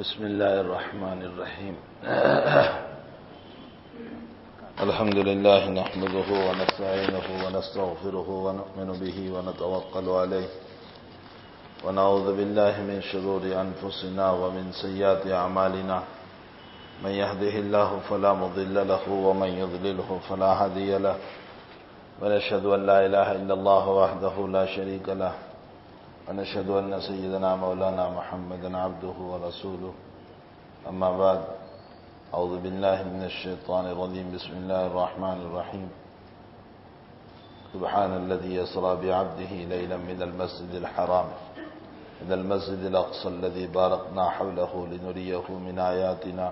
بسم الله الرحمن الرحيم. الحمد لله نحمده ونستعينه ونستغفره ونؤمن به ونتوكل عليه ونعوذ بالله من شرور أنفسنا ومن سيئات أعمالنا من يهده الله فلا مضل له ومن يضلله فلا هادي له ونشهد أن لا إله إلا الله وحده لا شريك له ونشهد أن سيدنا مولانا محمدا عبده ورسوله أما بعد أعوذ بالله من الشيطان الرجيم بسم الله الرحمن الرحيم سبحان الذي يسرى بعبده ليلا من المسجد الحرام إلى المسجد الأقصى الذي باركنا حوله لنريه من آياتنا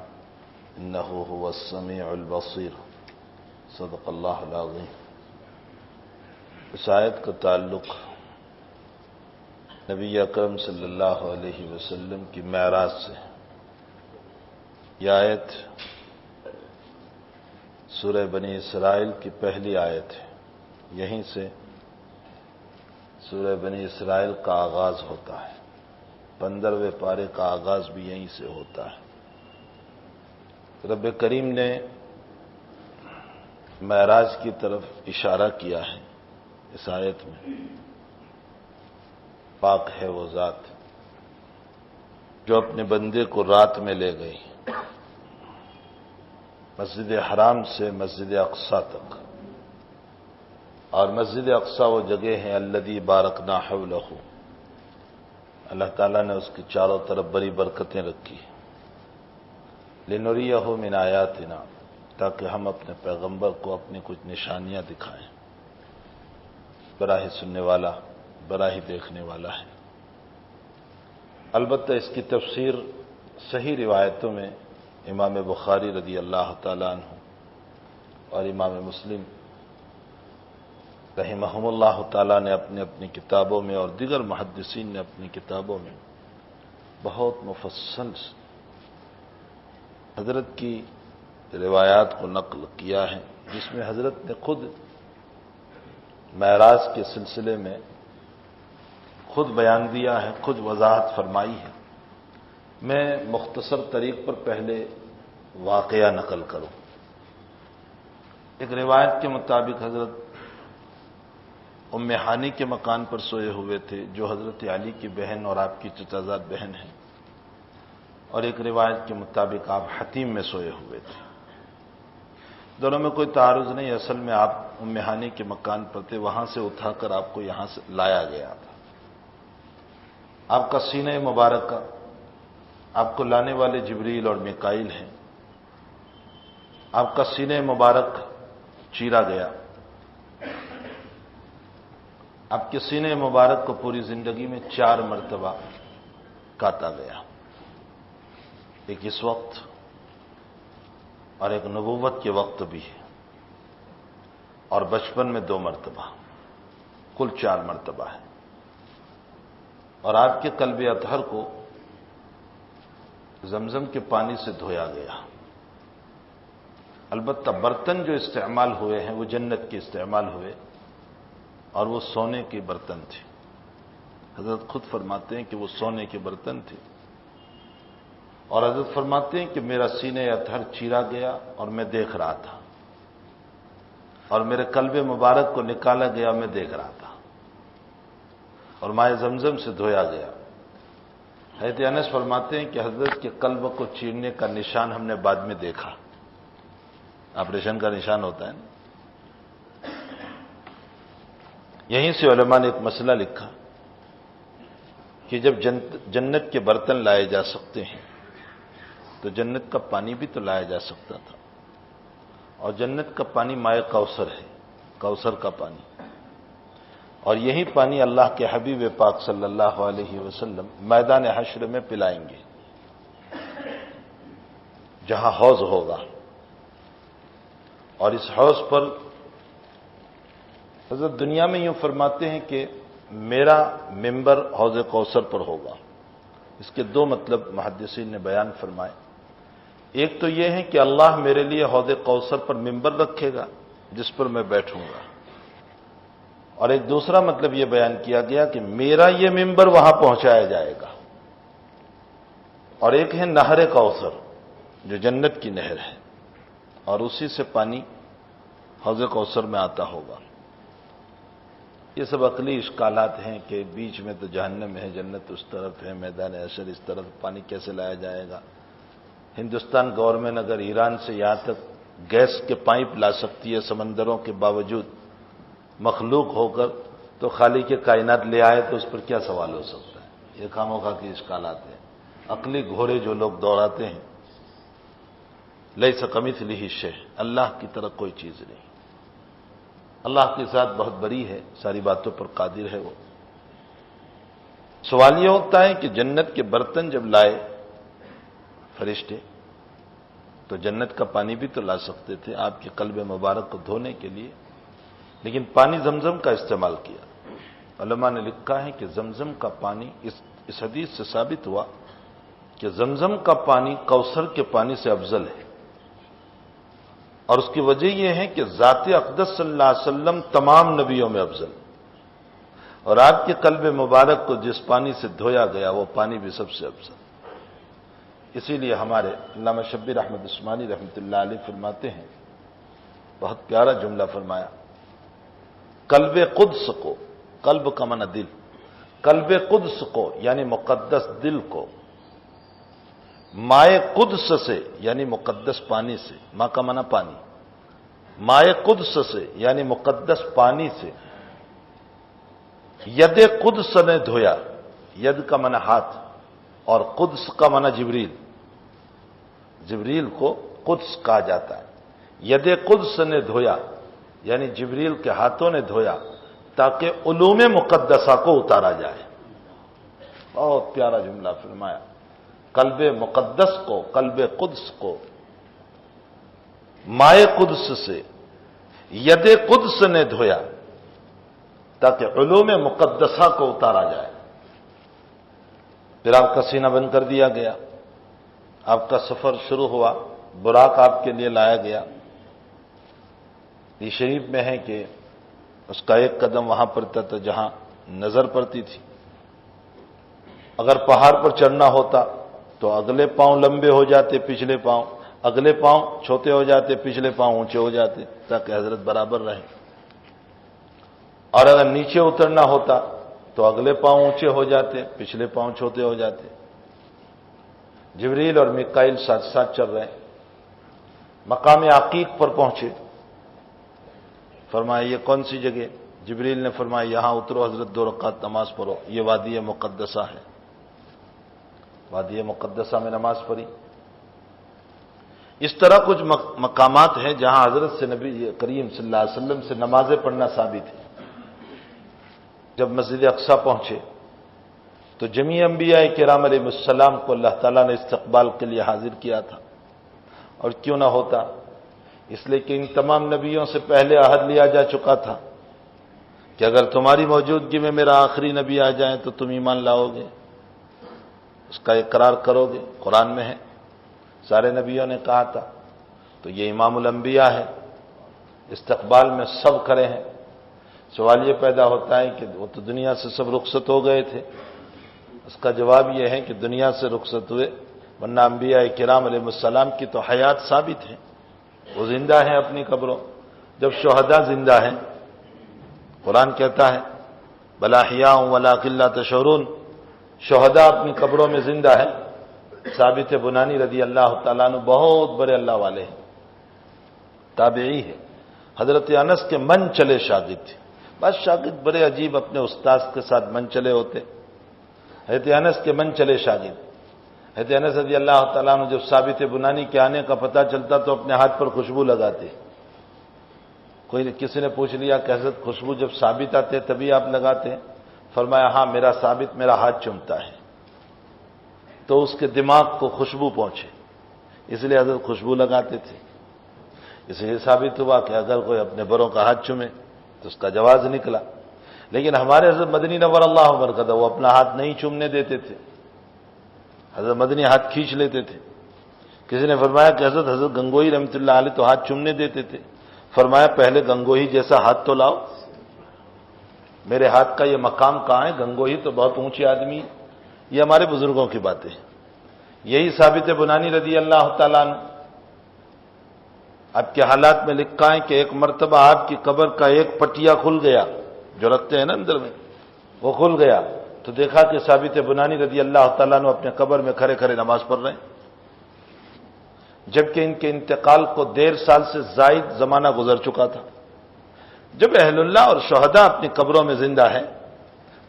إنه هو السميع البصير صدق الله العظيم. اس آیت کا تعلق نبی اکرم صلی اللہ علیہ وسلم کی معراج سے. یہ آیت سورہ بنی اسرائیل کی پہلی آیت ہے. یہیں سے سورہ بنی اسرائیل کا آغاز ہوتا ہے. 15ویں پارے کا آغاز بھی یہیں سے ہوتا ہے. رب کریم نے معراج کی طرف اشارہ کیا ہے اس آیت میں. پاک ہے وہ ذات جو اپنے بندے کو رات میں لے گئی مسجد حرام سے مسجد اقصی تک. اور مسجد اقصی وہ جگہ ہے الذی بارکنا حولہ. اللہ تعالیٰ نے اس کی چاروں طرف بڑی برکتیں رکھی لنریہ من آیاتنا، تاکہ ہم اپنے پیغمبر کو اپنی کچھ نشانیاں دکھائیں. بڑا ہی سننے والا، بڑا ہی دیکھنے والا ہے. البتہ اس کی تفسیر صحیح روایتوں میں امام بخاری رضی اللہ تعالیٰ عنہ اور امام مسلم رحمہم اللہ تعالیٰ نے اپنی کتابوں میں اور دیگر محدثین نے اپنی کتابوں میں بہت مفصل حضرت کی روایات کو نقل کیا ہے، جس میں حضرت نے خود معراج کے سلسلے میں خود بیان دیا ہے، خود وضاحت فرمائی ہے. میں مختصر طریق پر پہلے واقعہ نقل کروں. ایک روایت کے مطابق حضرت ام ہانی کے مکان پر سوئے ہوئے تھے، جو حضرت علی کی بہن اور آپ کی چچا زاد بہن ہے. اور ایک روایت کے مطابق آپ حتیم میں سوئے ہوئے تھے. دونوں میں کوئی تعارض نہیں. اصل میں آپ ام ہانی کے مکان پر تھے، وہاں سے اٹھا کر آپ کو یہاں سے لایا گیا تھا. آپ کا سینہ مبارکہ، آپ کو لانے والے جبریل اور میکائیل ہیں. آپ کا سینہ مبارک چیرا گیا. آپ کے سینہ مبارک کو پوری زندگی میں 4 مرتبہ کاٹا گیا. ایک اس وقت اور ایک نبوت کے وقت بھی ہے، اور بچپن میں 2 مرتبہ، کل 4 مرتبہ ہے. اور آپ کے قلب اطہر کو زمزم کے پانی سے دھویا گیا. البتہ برتن جو استعمال ہوئے ہیں وہ جنت کے استعمال ہوئے، اور وہ سونے کے برتن تھے. حضرت خود فرماتے ہیں کہ وہ سونے کے برتن تھے. اور حضرت فرماتے ہیں کہ میرا سینہ اطہر چیرا گیا اور میں دیکھ رہا تھا، اور میرے قلب مبارک کو نکالا گیا، میں دیکھ رہا تھا، اور مائے زمزم سے دھویا گیا. حضرت انس فرماتے ہیں کہ حضرت کے قلب کو چیرنے کا نشان ہم نے بعد میں دیکھا. آپریشن کا نشان ہوتا ہے نا. یہیں سے علماء نے ایک مسئلہ لکھا کہ جب جنت کے برتن لائے جا سکتے ہیں تو جنت کا پانی بھی تو لایا جا سکتا تھا. اور جنت کا پانی مائے کوثر ہے، کوثر کا پانی. اور یہی پانی اللہ کے حبیب پاک صلی اللہ علیہ وسلم میدان حشر میں پلائیں گے، جہاں حوض ہوگا. اور اس حوض پر حضرت دنیا میں یوں فرماتے ہیں کہ میرا ممبر حوض کوثر پر ہوگا. اس کے 2 مطلب محدثین نے بیان فرمائے. ایک تو یہ ہے کہ اللہ میرے لیے حوض کوثر پر ممبر رکھے گا جس پر میں بیٹھوں گا. اور ایک دوسرا مطلب یہ بیان کیا گیا کہ میرا یہ ممبر وہاں پہنچایا جائے گا. اور ایک ہے نہر کوثر جو جنت کی نہر ہے، اور اسی سے پانی حوض کوثر میں آتا ہوگا۔ یہ سب عقلی اشکالات ہیں کہ بیچ میں تو جہنم ہے، جنت اس طرف ہے، میدان حشر اس طرف، پانی کیسے لایا جائے گا؟ ہندوستان گورنمنٹ اگر ایران سے یہاں تک گیس کے پائپ لا سکتی ہے سمندروں کے باوجود مخلوق ہو کر، تو خالی کے کائنات لے آئے تو اس پر کیا سوال ہو سکتا ہے؟ یہ خامخواہ کی اشکالات ہیں، عقلی گھوڑے جو لوگ دوڑاتے ہیں۔ لیس کمثلہ شیء، اللہ کی طرح کوئی چیز نہیں، اللہ کی ذات بہت بڑی ہے، ساری باتوں پر قادر ہے وہ۔ سوال یہ ہوتا ہے کہ جنت کے برتن جب لائے فرشتے تو جنت کا پانی بھی تو لا سکتے تھے آپ کے قلب مبارک کو دھونے کے لیے، لیکن پانی زمزم کا استعمال کیا۔ علماء نے لکھا ہے کہ زمزم کا پانی اس حدیث سے ثابت ہوا کہ زمزم کا پانی کوثر کے پانی سے افضل ہے، اور اس کی وجہ یہ ہے کہ ذات اقدس صلی اللہ علیہ وسلم تمام نبیوں میں افضل، اور آپ کے قلب مبارک کو جس پانی سے دھویا گیا وہ پانی بھی سب سے افضل۔ اسی لیے ہمارے علامہ شبیر احمد عثمانی رحمۃ اللہ علیہ فرماتے ہیں، بہت پیارا جملہ فرمایا، قلب قدس کو، قلب کا معنی دل، قلب قدس کو یعنی مقدس دل کو مائے قدس سے یعنی مقدس پانی سے، ماں کا معنی پانی، مائے قدس سے یعنی مقدس پانی سے ید قدس نے دھویا، ید کا معنی ہاتھ اور قدس کا معنی جبریل، جبریل کو قدس کہا جاتا ہے، ید قدس نے دھویا یعنی جبریل کے ہاتھوں نے دھویا تاکہ علوم مقدسہ کو اتارا جائے۔ بہت پیارا جملہ فرمایا، قلب مقدس کو، قلب قدس کو مائے قدس سے ید قدس نے دھویا تاکہ علوم مقدسہ کو اتارا جائے۔ پھر آپ کا سینہ بند کر دیا گیا، آپ کا سفر شروع ہوا، براق آپ کے لیے لایا گیا۔ یہ شریف میں ہے کہ اس کا ایک قدم وہاں پڑتا تھا جہاں نظر پڑتی تھی، اگر پہاڑ پر چڑھنا ہوتا تو اگلے پاؤں لمبے ہو جاتے، پچھلے پاؤں، اگلے پاؤں چھوٹے ہو جاتے، پچھلے پاؤں اونچے ہو جاتے تاکہ حضرت برابر رہے، اور اگر نیچے اترنا ہوتا تو اگلے پاؤں اونچے ہو جاتے، پچھلے پاؤں چھوٹے ہو جاتے۔ جبریل اور میکائیل ساتھ ساتھ چل رہے ہیں، مقام عقیق پر پہنچے، فرمایا یہ کون سی جگہ؟ جبریل نے فرمایا یہاں اترو حضرت، 2 رکعت نماز پڑھو، یہ وادی مقدسہ ہے۔ وادی مقدسہ میں نماز پڑھی۔ اس طرح کچھ مقامات ہیں جہاں حضرت سے نبی کریم صلی اللہ علیہ وسلم سے نمازیں پڑھنا ثابت ہے۔ جب مسجد اقصی پہنچے تو جمیع انبیاء کرام علیہ السلام کو اللہ تعالیٰ نے استقبال کے لیے حاضر کیا تھا، اور کیوں نہ ہوتا، اس لیے کہ ان تمام نبیوں سے پہلے عہد لیا جا چکا تھا کہ اگر تمہاری موجودگی میں میرا آخری نبی آ جائے تو تم ایمان لاؤ گے، اس کا اقرار کرو گے، قرآن میں ہے، سارے نبیوں نے کہا تھا۔ تو یہ امام الانبیاء ہے، استقبال میں سب کھڑے ہیں۔ سوال یہ پیدا ہوتا ہے کہ وہ تو دنیا سے سب رخصت ہو گئے تھے، اس کا جواب یہ ہے کہ دنیا سے رخصت ہوئے، ورنہ انبیاء کرام علیہ السلام کی تو حیات ثابت ہے، وہ زندہ ہیں اپنی قبروں۔ جب شہداء زندہ ہیں، قرآن کہتا ہے بل احیاء ولکن لا تشعرون، شہداء اپنی قبروں میں زندہ ہیں۔ ثابت بنانی رضی اللہ تعالیٰ عنہ بہت بڑے اللہ والے ہیں، تابعی ہے، حضرت انس کے من چلے شاگرد تھے۔ بس شاگرد بڑے عجیب اپنے استاذ کے ساتھ من چلے ہوتے، حضرت انس کے من چلے شاگرد۔ حضرت انس رضی اللہ تعالیٰ عنہ جب ثابت بنانی کے آنے کا پتہ چلتا تو اپنے ہاتھ پر خوشبو لگاتے۔ کسی نے پوچھ لیا کہ حضرت خوشبو جب ثابت آتے تبھی آپ لگاتے ہیں؟ فرمایا ہاں، میرا ثابت میرا ہاتھ چومتا ہے تو اس کے دماغ کو خوشبو پہنچے، اس لیے حضرت خوشبو لگاتے تھے۔ اس لیے ثابت ہوا کہ اگر کوئی اپنے بڑوں کا ہاتھ چومے تو اس کا جواز نکلا، لیکن ہمارے حضرت مدنی نور اللہ برکتہ وہ اپنا ہاتھ نہیں چومنے دیتے تھے، حضرت مدنی ہاتھ کھینچ لیتے تھے۔ کسی نے فرمایا کہ حضرت گنگوئی رحمۃ اللہ علیہ تو ہاتھ چومنے دیتے تھے، فرمایا پہلے گنگوئی جیسا ہاتھ تو لاؤ، میرے ہاتھ کا یہ مقام کہاں ہے؟ گنگوئی تو بہت اونچے آدمی ہے۔ یہ ہمارے بزرگوں کی باتیں ہیں، یہی ثابت بنانی رضی اللہ تعالیٰ عنہ آپ کے حالات میں لکھا ہے کہ ایک مرتبہ آپ کی قبر کا ایک پٹیا کھل گیا، جو رکھتے ہیں نا اندر میں، وہ کھل گیا تو دیکھا کہ ثابت بنانی رضی اللہ تعالیٰ عنہ اپنے قبر میں کھڑے کھڑے نماز پڑھ رہے ہیں، جبکہ ان کے انتقال کو 1.5 سال سے زائد زمانہ گزر چکا تھا۔ جب اہل اللہ اور شہداء اپنی قبروں میں زندہ ہیں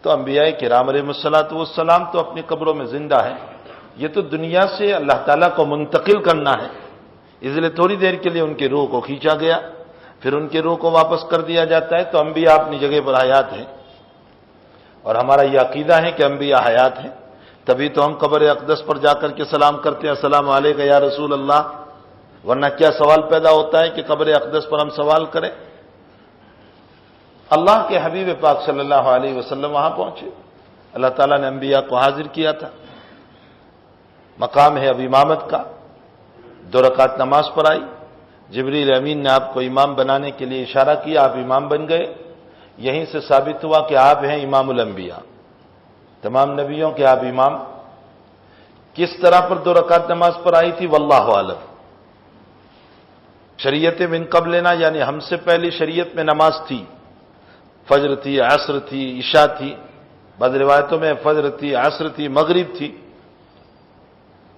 تو انبیاء کرام علیہ الصلوۃ والسلام تو اپنی قبروں میں زندہ ہیں، یہ تو دنیا سے اللہ تعالیٰ کو منتقل کرنا ہے، اس لیے تھوڑی دیر کے لیے ان کی روح کو کھینچا گیا، پھر ان کی روح کو واپس کر دیا جاتا ہے۔ تو انبیاء اپنی جگہ پر حیات ہیں، اور ہمارا یہ عقیدہ ہے کہ انبیاء حیات ہیں، تبھی تو ہم قبر اقدس پر جا کر کے سلام کرتے ہیں، السلام علیکم یا رسول اللہ، ورنہ کیا سوال پیدا ہوتا ہے کہ قبر اقدس پر ہم سوال کریں؟ اللہ کے حبیب پاک صلی اللہ علیہ وسلم وہاں پہنچے، اللہ تعالیٰ نے انبیاء کو حاضر کیا تھا، مقام ہے اب امامت کا، 2 رکعت نماز پڑھائی، جبریل امین نے آپ کو امام بنانے کے لیے اشارہ کیا، آپ امام بن گئے، یہیں سے ثابت ہوا کہ آپ ہیں امام الانبیاء، تمام نبیوں کے آپ امام۔ کس طرح پر 2 رکعت نماز پڑھائی تھی واللہ عالم۔ شریعت من قبل لینا یعنی ہم سے پہلی شریعت میں نماز تھی، فجر تھی، عصر تھی، عشاء تھی، بعض روایتوں میں فجر تھی، عصر تھی، مغرب تھی،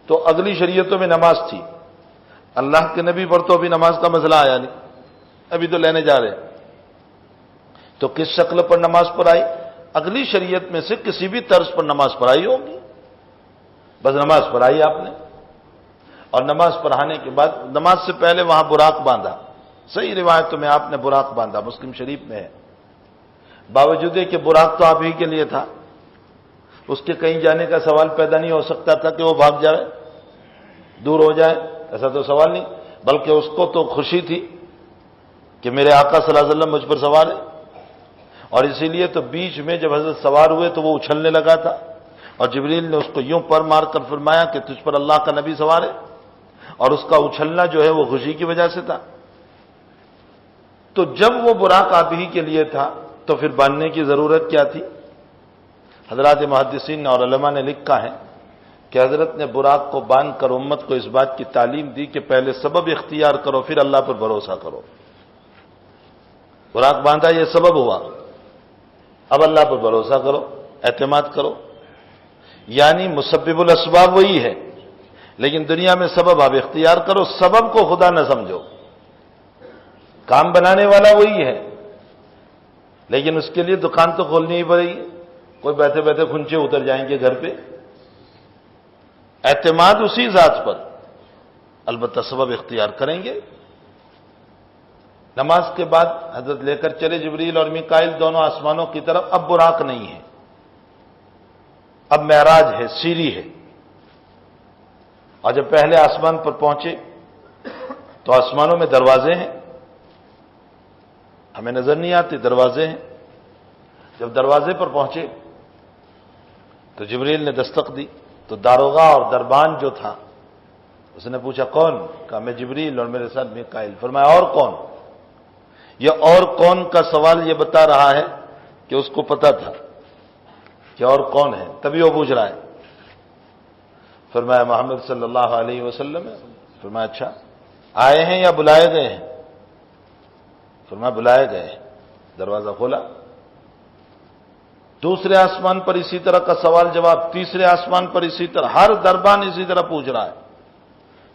تو اگلی شریعتوں میں نماز تھی۔ اللہ کے نبی پر تو ابھی نماز کا مسئلہ آیا نہیں، ابھی تو لینے جا رہے ہیں، تو کس شکل پر نماز پڑھائی؟ اگلی شریعت میں سے کسی بھی طرز پر نماز پڑھائی ہوگی، بس نماز پڑھائی آپ نے، اور نماز پڑھانے کے بعد نماز سے پہلے وہاں براق باندھا، صحیح روایتوں میں آپ نے براق باندھا، مسلم شریف میں ہے، باوجود کہ براق تو آپ ہی کے لیے تھا، اس کے کہیں جانے کا سوال پیدا نہیں ہو سکتا تھا کہ وہ بھاگ جائے، دور ہو جائے، ایسا تو سوال نہیں، بلکہ اس کو تو خوشی تھی کہ میرے آقا صلی اللہ علیہ وسلم مجھ پر سوار ہے، اور اسی لیے تو بیچ میں جب حضرت سوار ہوئے تو وہ اچھلنے لگا تھا، اور جبریل نے اس کو یوں پر مار کر فرمایا کہ تجھ پر اللہ کا نبی سوار ہے، اور اس کا اچھلنا جو ہے وہ خوشی کی وجہ سے تھا۔ تو جب وہ براق آپ ہی کے لیے تھا تو پھر باندھنے کی ضرورت کیا تھی؟ حضرات محدثین اور علماء نے لکھا ہے کہ حضرت نے براق کو باندھ کر امت کو اس بات کی تعلیم دی کہ پہلے سبب اختیار کرو پھر اللہ پر بھروسہ کرو۔ براق باندھا یہ سبب ہوا، اب اللہ پر بھروسہ کرو، اعتماد کرو، یعنی مسبب الاسباب وہی ہے، لیکن دنیا میں سبب آپ اختیار کرو، سبب کو خدا نہ سمجھو، کام بنانے والا وہی ہے، لیکن اس کے لیے دکان تو کھولنی ہی پڑے گی، کوئی بیٹھے بیٹھے کھنچے اتر جائیں گے گھر پہ، اعتماد اسی ذات پر، البتہ سبب اختیار کریں گے۔ نماز کے بعد حضرت لے کر چلے جبریل اور میکائیل دونوں آسمانوں کی طرف، اب براق نہیں ہے، اب معراج ہے، سیڑھی ہے، اور جب پہلے آسمان پر پہنچے تو آسمانوں میں دروازے ہیں، ہمیں نظر نہیں آتے، دروازے ہیں، جب دروازے پر پہنچے تو جبریل نے دستک دی، تو داروغہ اور دربان جو تھا اس نے پوچھا کون؟ کہا میں جبریل اور میرے ساتھ میکائیل۔ فرمایا اور کون؟ یہ اور کون کا سوال یہ بتا رہا ہے کہ اس کو پتا تھا کہ اور کون ہے، تبھی وہ پوچھ رہا ہے۔ فرمایا محمد صلی اللہ علیہ وسلم ہے۔ فرمایا اچھا، آئے ہیں یا بلائے گئے ہیں؟ فرمایا بلائے گئے ہیں۔ دروازہ کھولا، دوسرے آسمان پر اسی طرح کا سوال جواب، تیسرے آسمان پر اسی طرح، ہر دربان اسی طرح پوچھ رہا ہے۔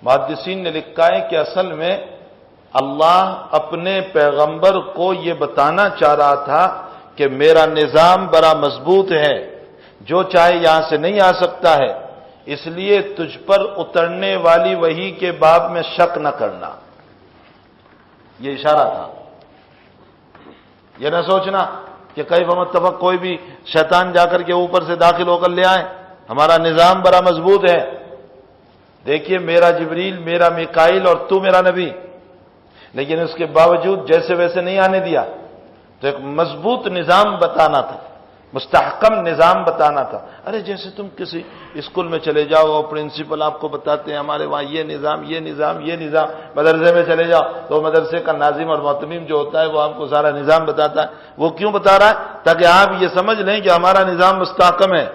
محدثین نے لکھا ہے کہ اصل میں اللہ اپنے پیغمبر کو یہ بتانا چاہ رہا تھا کہ میرا نظام بڑا مضبوط ہے، جو چاہے یہاں سے نہیں آ سکتا ہے، اس لیے تجھ پر اترنے والی وحی کے باب میں شک نہ کرنا، یہ اشارہ تھا۔ یہ نہ سوچنا کہ کیف متفق کوئی بھی شیطان جا کر کے اوپر سے داخل ہو کر لے آئے، ہمارا نظام بڑا مضبوط ہے، دیکھیے میرا جبریل، میرا میکائیل اور تو میرا نبی، لیکن اس کے باوجود جیسے ویسے نہیں آنے دیا، تو ایک مضبوط نظام بتانا تھا، مستحکم نظام بتانا تھا۔ ارے جیسے تم کسی اسکول میں چلے جاؤ اور پرنسپل آپ کو بتاتے ہیں ہمارے وہاں یہ نظام یہ نظام یہ نظام، مدرسے میں چلے جاؤ تو مدرسے کا ناظم اور معتمم جو ہوتا ہے وہ آپ کو سارا نظام بتاتا ہے، وہ کیوں بتا رہا ہے؟ تاکہ آپ یہ سمجھ لیں کہ ہمارا نظام مستحکم ہے،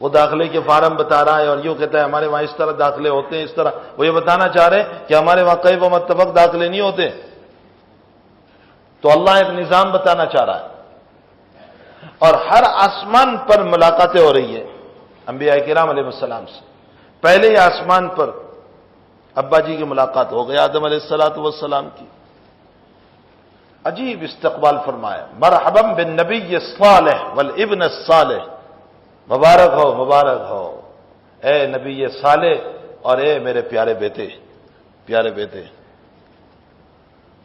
وہ داخلے کے فارم بتا رہا ہے اور یوں کہتا ہے ہمارے وہاں اس طرح داخلے ہوتے ہیں، اس طرح وہ یہ بتانا چاہ رہے ہیں کہ ہمارے وہاں کئی و متفق داخلے نہیں ہوتے. تو اللہ ایک نظام بتانا چاہ رہا ہے. اور ہر آسمان پر ملاقاتیں ہو رہی ہیں انبیاء کرام علیہ السلام سے. پہلے ہی آسمان پر ابا جی کی ملاقات ہو گئی آدم علیہ السلام کی. عجیب استقبال فرمایا، مرحبا بالنبی الصالح والابن الصالح، مبارک ہو مبارک ہو اے نبی صالح اور اے میرے پیارے بیٹے پیارے بیٹے.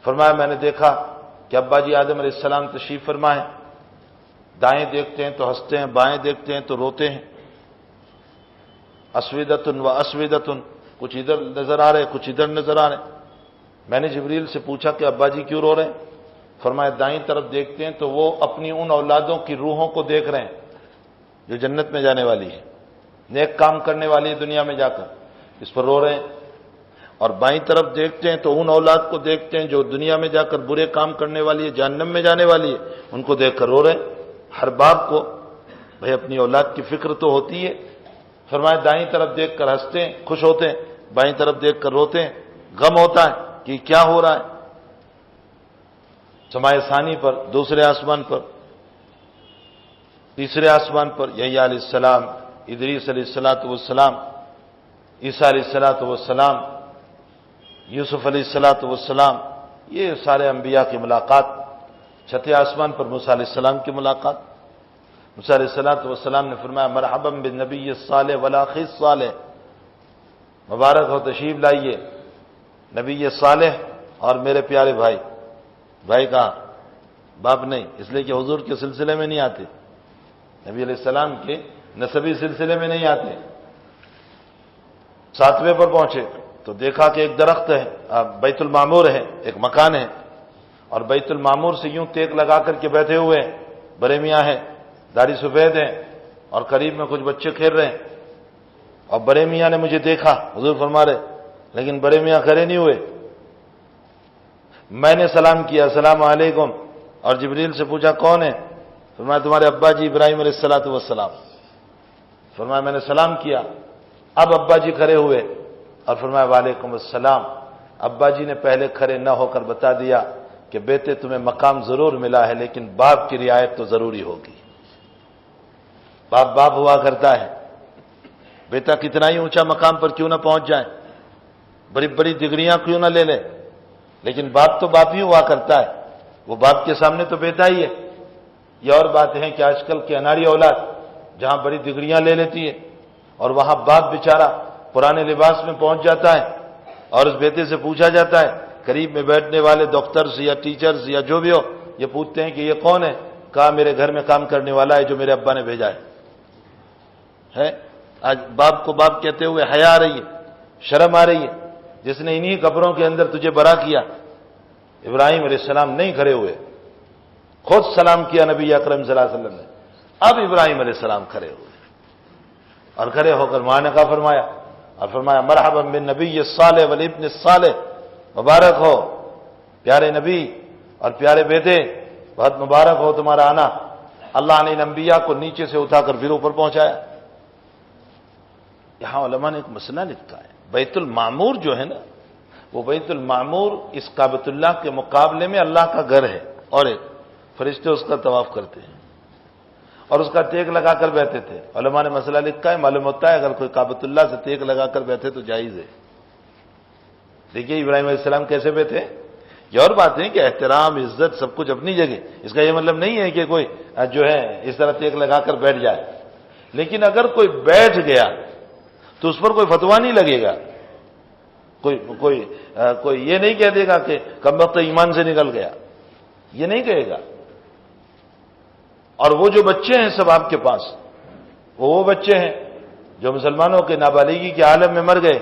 فرمایا میں نے دیکھا کہ ابا جی آدم علیہ السلام تشریف فرما ہے، دائیں دیکھتے ہیں تو ہنستے ہیں، بائیں دیکھتے ہیں تو روتے ہیں. اسودتن و اسودتن، کچھ ادھر نظر آ رہے کچھ ادھر نظر آ رہے. میں نے جبریل سے پوچھا کہ ابا جی کیوں رو رہے ہیں؟ فرمایا دائیں طرف دیکھتے ہیں تو وہ اپنی ان اولادوں کی روحوں کو دیکھ رہے ہیں جو جنت میں جانے والی ہے، نیک کام کرنے والی ہے دنیا میں جا کر، اس پر رو رہے ہیں. اور بائیں طرف دیکھتے ہیں تو ان اولاد کو دیکھتے ہیں جو دنیا میں جا کر برے کام کرنے والی ہے، جہنم میں جانے والی ہے، ان کو دیکھ کر رو رہے ہیں. ہر باپ کو بھائی اپنی اولاد کی فکر تو ہوتی ہے. فرمایا دائیں طرف دیکھ کر ہنستے ہیں خوش ہوتے ہیں، بائیں طرف دیکھ کر روتے ہیں، غم ہوتا ہے کہ کیا ہو رہا ہے. سمائے ثانی پر، دوسرے آسمان پر، تیسرے آسمان پر یحییٰ علیہ السلام، ادریس علیہ السلام، عیسیٰ علیہ السلام، یوسف علیہ السلام، یہ سارے انبیاء کی ملاقات. چھٹے آسمان پر موسیٰ علیہ السلام کی ملاقات. موسیٰ علیہ السلام نے فرمایا مرحبا بالنبی الصالح والاخ الصالح، مبارک ہو تشریف لائیے نبی صالح اور میرے پیارے بھائی. بھائی کہاں؟ باپ نہیں، اس لیے کہ حضور کے سلسلے میں نہیں آتے، نبی علیہ السلام کے نسبی سلسلے میں نہیں آتے. ساتویں پر پہنچے تو دیکھا کہ ایک درخت ہے، بیت المعمور ہے، ایک مکان ہے، اور بیت المعمور سے یوں ٹیک لگا کر کے بیٹھے ہوئے ہیں. بڑے میاں ہیں، داڑھی سفید ہیں، اور قریب میں کچھ بچے کھیل رہے ہیں. اور بڑے میاں نے مجھے دیکھا، حضور فرما رہے، لیکن بڑے میاں کھڑے نہیں ہوئے. میں نے سلام کیا السلام علیکم، اور جبریل سے پوچھا کون ہے؟ فرمایا تمہارے ابا جی ابراہیم علیہ السلام. فرمایا میں نے سلام کیا. اب ابا جی کھڑے ہوئے اور فرمایا وعلیکم السلام. ابا جی نے پہلے کھڑے نہ ہو کر بتا دیا کہ بیٹے تمہیں مقام ضرور ملا ہے لیکن باپ کی رعایت تو ضروری ہوگی. باپ ہوا کرتا ہے، بیٹا کتنا ہی اونچا مقام پر کیوں نہ پہنچ جائے، بڑی بڑی ڈگریاں کیوں نہ لے لے، لیکن باپ تو باپ ہی ہوا کرتا ہے. وہ باپ کے سامنے تو بیٹا ہی ہے. یہ اور بات ہے کہ آج کل کی اناری اولاد جہاں بڑی ڈگریاں لے لیتی ہے اور وہاں باپ بیچارہ پرانے لباس میں پہنچ جاتا ہے، اور اس بیٹے سے پوچھا جاتا ہے، قریب میں بیٹھنے والے ڈاکٹرز یا ٹیچرز یا جو بھی ہو یہ پوچھتے ہیں کہ یہ کون ہے؟ کہا میرے گھر میں کام کرنے والا ہے جو میرے ابا نے بھیجا ہے. آج باپ کو باپ کہتے ہوئے حیا آ رہی ہے، شرم آ رہی ہے، جس نے انہی کپڑوں کے اندر تجھے برا کیا. ابراہیم علیہ السلام نہیں کھڑے ہوئے، خود سلام کیا نبی اکرم صلی اللہ علیہ وسلم نے. اب ابراہیم علیہ السلام کھڑے ہوئے اور کھڑے ہو کر معانقہ فرمایا اور فرمایا مرحبا بالنبی الصالح والابن الصالح، مبارک ہو پیارے نبی اور پیارے بیٹے، بہت مبارک ہو تمہارا آنا. اللہ نے ان انبیاء کو نیچے سے اٹھا کر پھر اوپر پہنچایا. یہاں علماء نے ایک مسئلہ لکھا ہے، بیت المعمور جو ہے نا، وہ بیت المعمور اس کعبۃ اللہ کے مقابلے میں اللہ کا گھر ہے، اور ایک فرشتے اس کا طواف کرتے ہیں اور اس کا ٹیک لگا کر بیٹھے تھے. علماء نے مسئلہ لکھا ہے، معلوم ہوتا ہے اگر کوئی کعبۃ اللہ سے ٹیک لگا کر بیٹھے تو جائز ہے. دیکھیے ابراہیم علیہ السلام کیسے بیٹھے. یہ اور بات ہے کہ احترام عزت سب کچھ اپنی جگہ، اس کا یہ مطلب نہیں ہے کہ کوئی جو ہے اس طرح ٹیک لگا کر بیٹھ جائے، لیکن اگر کوئی بیٹھ گیا تو اس پر کوئی فتویٰ نہیں لگے گا. کوئی یہ نہیں کہہ دے گا کہ کم وقت ایمان سے نکل گیا، یہ نہیں کہے گا. اور وہ جو بچے ہیں سب آپ کے پاس، وہ بچے ہیں جو مسلمانوں کے نابالغی کے عالم میں مر گئے،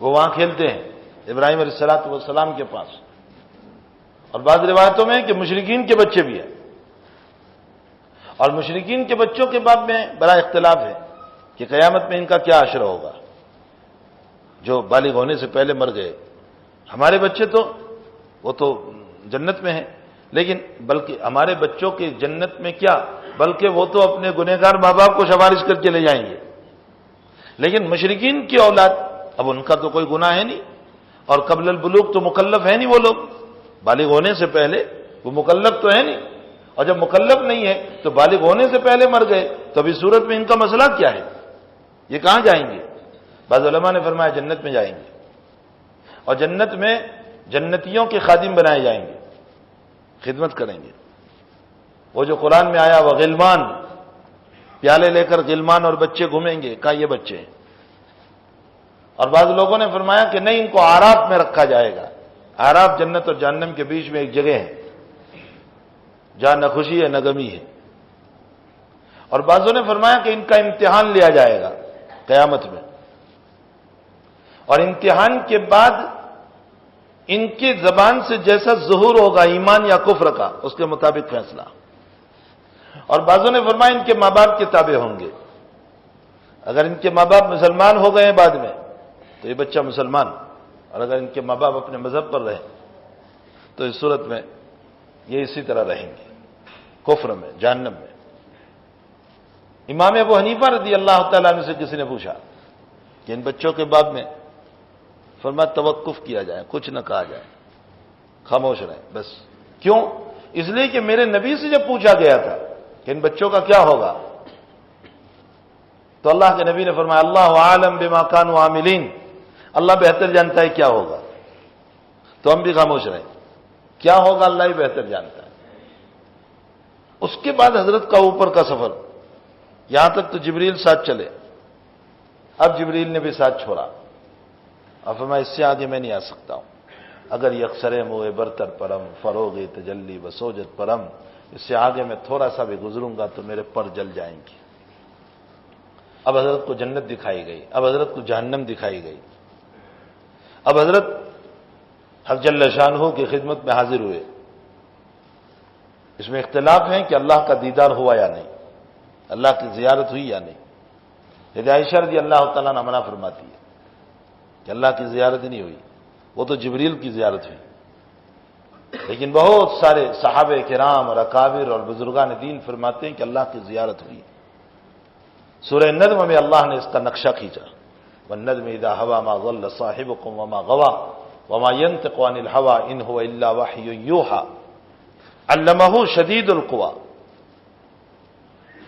وہ وہاں کھیلتے ہیں ابراہیم علیہ السلام کے پاس. اور بعض روایتوں میں کہ مشرکین کے بچے بھی ہیں، اور مشرکین کے بچوں کے باب میں بڑا اختلاف ہے کہ قیامت میں ان کا کیا عشر ہوگا جو بالغ ہونے سے پہلے مر گئے. ہمارے بچے تو وہ تو جنت میں ہیں، لیکن بلکہ ہمارے بچوں کی جنت میں کیا، بلکہ وہ تو اپنے گنہگار ماں باپ کو سفارش کر کے لے جائیں گے، لیکن مشرکین کی اولاد، اب ان کا تو کوئی گناہ ہے نہیں، اور قبل البلوغ تو مکلف ہے نہیں، وہ لوگ بالغ ہونے سے پہلے وہ مکلف تو ہے نہیں، اور جب مکلف نہیں ہے تو بالغ ہونے سے پہلے مر گئے، تو ابھی صورت میں ان کا مسئلہ کیا ہے؟ یہ کہاں جائیں گے؟ بعض علماء نے فرمایا جنت میں جائیں گے، اور جنت میں جنتیوں کے خادم بنائے جائیں گے، خدمت کریں گے۔ وہ جو قرآن میں آیا وہ غلمان، پیالے لے کر غلمان اور بچے گھومیں گے، کہا یہ بچے ہیں۔ اور بعض لوگوں نے فرمایا کہ نہیں، ان کو آراف میں رکھا جائے گا۔ آراف جنت اور جہنم کے بیچ میں ایک جگہ ہے جہاں نہ خوشی ہے نہ غمی ہے۔ اور بعضوں نے فرمایا کہ ان کا امتحان لیا جائے گا قیامت میں، اور امتحان کے بعد ان کی زبان سے جیسا ظہور ہوگا ایمان یا کفر کا، اس کے مطابق فیصلہ۔ اور بعضوں نے فرمایا ان کے ماں باپ کے تابع ہوں گے، اگر ان کے ماں باپ مسلمان ہو گئے ہیں بعد میں تو یہ بچہ مسلمان، اور اگر ان کے ماں باپ اپنے مذہب پر رہے تو اس صورت میں یہ اسی طرح رہیں گے، کفر میں، جہنم میں۔ امام ابو حنیفہ رضی اللہ تعالیٰ عنہ سے کسی نے پوچھا کہ ان بچوں کے باب میں، فرمایا توقف کیا جائے، کچھ نہ کہا جائے، خاموش رہیں بس۔ کیوں؟ اس لیے کہ میرے نبی سے جب پوچھا گیا تھا کہ ان بچوں کا کیا ہوگا، تو اللہ کے نبی نے فرمایا اللہ عالم بما کانوا عاملین، اللہ بہتر جانتا ہے کیا ہوگا، تو ہم بھی خاموش رہیں، کیا ہوگا اللہ ہی بہتر جانتا ہے۔ اس کے بعد حضرت کا اوپر کا سفر، یہاں تک تو جبریل ساتھ چلے، اب جبریل نے بھی ساتھ چھوڑا، اب فرمایا اس سے آگے میں نہیں آ سکتا ہوں، اگر یکسر موئے برتر پرم فروغ تجلی وسوجت پرم، اس سے آگے میں تھوڑا سا بھی گزروں گا تو میرے پر جل جائیں گے۔ اب حضرت کو جنت دکھائی گئی، اب حضرت کو جہنم دکھائی گئی، اب حضرت حق جل شانہ کی خدمت میں حاضر ہوئے۔ اس میں اختلاف ہے کہ اللہ کا دیدار ہوا یا نہیں، اللہ کی زیارت ہوئی یا نہیں۔ حضرت عائشہ رضی اللہ تعالیٰ عنہ منع فرماتی ہے کہ اللہ کی زیارت نہیں ہوئی، وہ تو جبریل کی زیارت ہوئی، لیکن بہت سارے صحابہ کرام اور اکابر اور بزرگان دین فرماتے ہیں کہ اللہ کی زیارت ہوئی۔ سورہ نجم میں اللہ نے اس کا نقشہ کھینچا، والنجم اذا هوى ما ضل صاحبكم وما غوى وما ينطق عن الهوى ان هو الا وحي يوحى علمه شديد القوى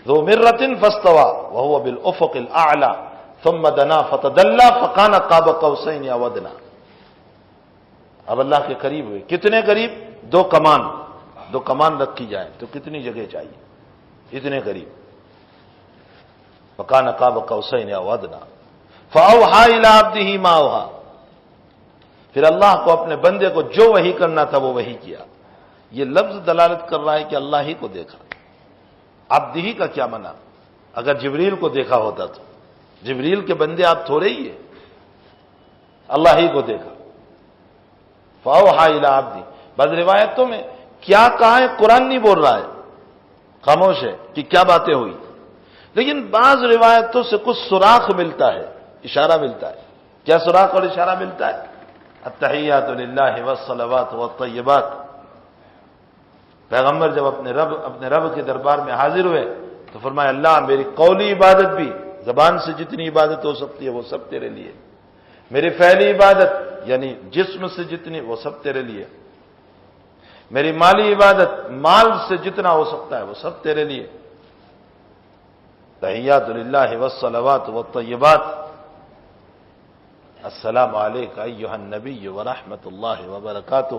ذو مرة فاستوى وهو بالافق الاعلى ثم دنا فتدلى فكان قاب قوسين او ادنى۔ اب اللہ کے قریب ہوئے، کتنے قریب؟ دو کمان رکھی جائیں تو کتنی جگہ چاہیے، اتنے قریب، فکان قاب قوسین او ادنی فاوحى الى عبده ما اوحى، پھر اللہ کو اپنے بندے کو جو وحی کرنا تھا وہ وحی کیا۔ یہ لفظ دلالت کر رہا ہے کہ اللہ ہی کو دیکھا۔ عبدہ کا کیا معنی؟ اگر جبریل کو دیکھا ہوتا تو جبریل کے بندے آپ تھوڑے ہی ہیں، اللہ ہی کو دیکھا۔ فاوحى الى عبده، بعض روایتوں میں کیا کہا ہے قرآن نہیں بول رہا ہے، خاموش ہے کہ کیا باتیں ہوئی، لیکن بعض روایتوں سے کچھ سراغ ملتا ہے، اشارہ ملتا ہے۔ کیا سراغ اور اشارہ ملتا ہے؟ التحیات للہ والصلوات والطیبات۔ پیغمبر جب اپنے رب کے دربار میں حاضر ہوئے تو فرمایا اللہ میری قولی عبادت بھی، زبان سے جتنی عبادت ہو سکتی ہے وہ سب تیرے لیے، میری فعلی عبادت یعنی جسم سے جتنی وہ سب تیرے لیے، میری مالی عبادت مال سے جتنا ہو سکتا ہے وہ سب تیرے لیے۔ تحیات للہ والصلوات والطیبات، السلام علیک ایھا النبی ورحمۃ اللہ وبرکاتہ۔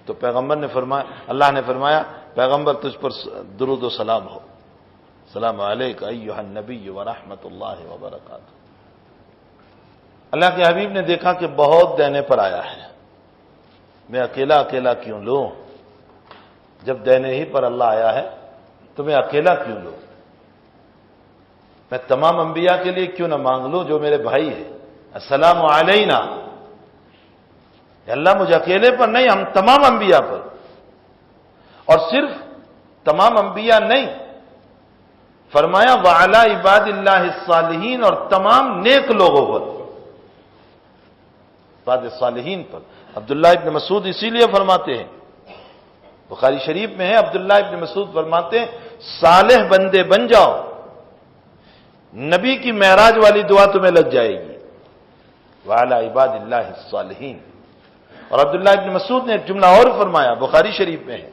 تو پیغمبر نے فرمایا، اللہ نے فرمایا پیغمبر تجھ پر درود و سلام ہو، السلام علیک ایھا النبی ورحمۃ اللہ وبرکاتہ۔ اللہ کے حبیب نے دیکھا کہ بہت دینے پر آیا ہے، میں اکیلا اکیلا کیوں لوں؟ جب دینے ہی پر اللہ آیا ہے تو میں اکیلا کیوں لوں؟ میں تمام انبیاء کے لیے کیوں نہ مانگ لوں جو میرے بھائی ہے؟ السلام علینا، اللہ مجھے اکیلے پر نہیں، ہم تمام انبیاء پر، اور صرف تمام انبیاء نہیں، فرمایا وعلی عباد اللہ الصالحین، اور تمام نیک لوگوں پر، عباد الصالحین پر۔ عبداللہ ابن مسعود اسی لیے فرماتے ہیں بخاری شریف میں ہے، عبداللہ ابن مسعود فرماتے ہیں صالح بندے بن جاؤ، نبی کی معراج والی دعا تمہیں لگ جائے گی، وعلی عباد اللہ الصالحین۔ اور عبداللہ ابن مسعود نے ایک جملہ اور فرمایا، بخاری شریف میں ہے،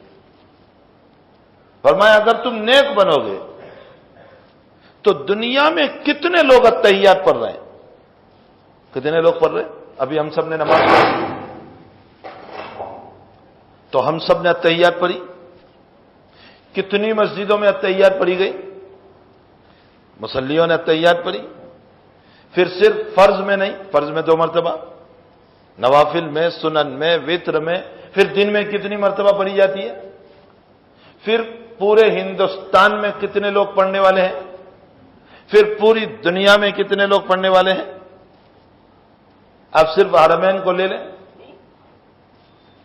فرمایا اگر تم نیک بنو گے تو دنیا میں کتنے لوگ اتحیات پڑھ رہے ہیں؟ کتنے لوگ پڑھ رہے ہیں؟ ابھی ہم سب نے نماز پڑھی تو ہم سب نے اتحیات پڑھی، کتنی مسجدوں میں اتحیات پڑھی گئی؟ مصلیوں نے اتحیات پڑھی، پھر صرف فرض میں نہیں، فرض میں 2 مرتبہ، نوافل میں، سنن میں، وتر میں، پھر دن میں کتنی مرتبہ پڑھی جاتی ہے؟ پھر پورے ہندوستان میں کتنے لوگ پڑھنے والے ہیں؟ پھر پوری دنیا میں کتنے لوگ پڑھنے والے ہیں؟ اب صرف حرمین کو لے لیں،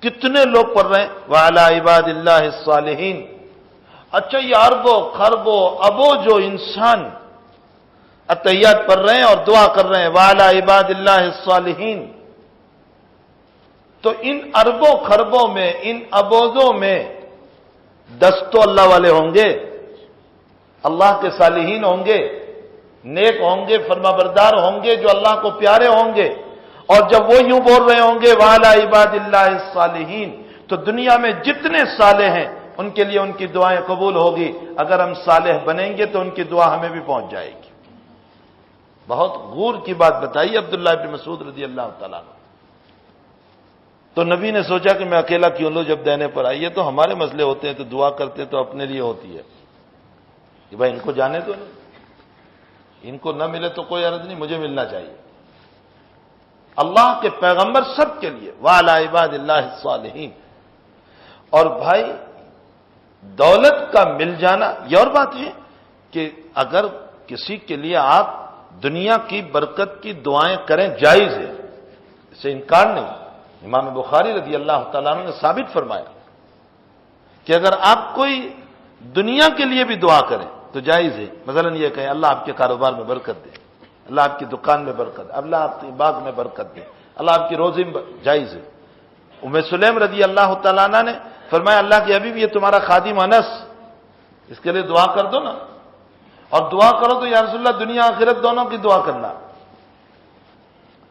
کتنے لوگ پڑھ رہے ہیں؟ وعلی عباد اللہ الصالحین۔ اچھا، یہ اربوں خربوں ابوں جو انسان اتحیات پڑھ رہے ہیں اور دعا کر رہے ہیں وعلی عباد اللہ الصالحین، تو ان اربوں خربوں میں، ان ابوزوں میں 10 تو اللہ والے ہوں گے، اللہ کے صالحین ہوں گے، نیک ہوں گے، فرمانبردار ہوں گے، جو اللہ کو پیارے ہوں گے، اور جب وہ یوں بول رہے ہوں گے وعلی عباد اللہ الصالحین، تو دنیا میں جتنے صالح ہیں ان کے لیے ان کی دعائیں قبول ہوگی۔ اگر ہم صالح بنیں گے تو ان کی دعا ہمیں بھی پہنچ جائے گی۔ بہت غور کی بات بتائی عبداللہ ابن مسعود رضی اللہ تعالیٰ عنہ۔ تو نبی نے سوچا کہ میں اکیلا کیوں لوں، جب دینے پر آئیے تو ہمارے مسئلے ہوتے ہیں تو دعا کرتے تو اپنے لیے ہوتی ہے کہ بھائی ان کو جانے تو نہیں، ان کو نہ ملے تو کوئی عرض نہیں، مجھے ملنا چاہیے۔ اللہ کے پیغمبر سب کے لیے وعلی عباد اللہ الصالحین۔ اور بھائی دولت کا مل جانا یہ اور بات ہے کہ اگر کسی کے لیے آپ دنیا کی برکت کی دعائیں کریں جائز ہے، اسے انکار نہیں۔ امام بخاری رضی اللہ تعالیٰ عنہ نے ثابت فرمایا کہ اگر آپ کوئی دنیا کے لیے بھی دعا کریں تو جائز ہے۔ مثلا یہ کہیں اللہ آپ کے کاروبار میں برکت دے، اللہ آپ کی دکان میں برکت دے، اللہ آپ کی باغ میں برکت دے، اللہ آپ کی روزی میں جائز ہے۔ ام سلیم رضی اللہ تعالیٰ عنہ نے فرمایا اللہ کے حبیب یہ تمہارا خادم انس، اس کے لیے دعا کر دو نا، اور دعا کرو تو یا رسول اللہ دنیا آخرت دونوں کی دعا کرنا۔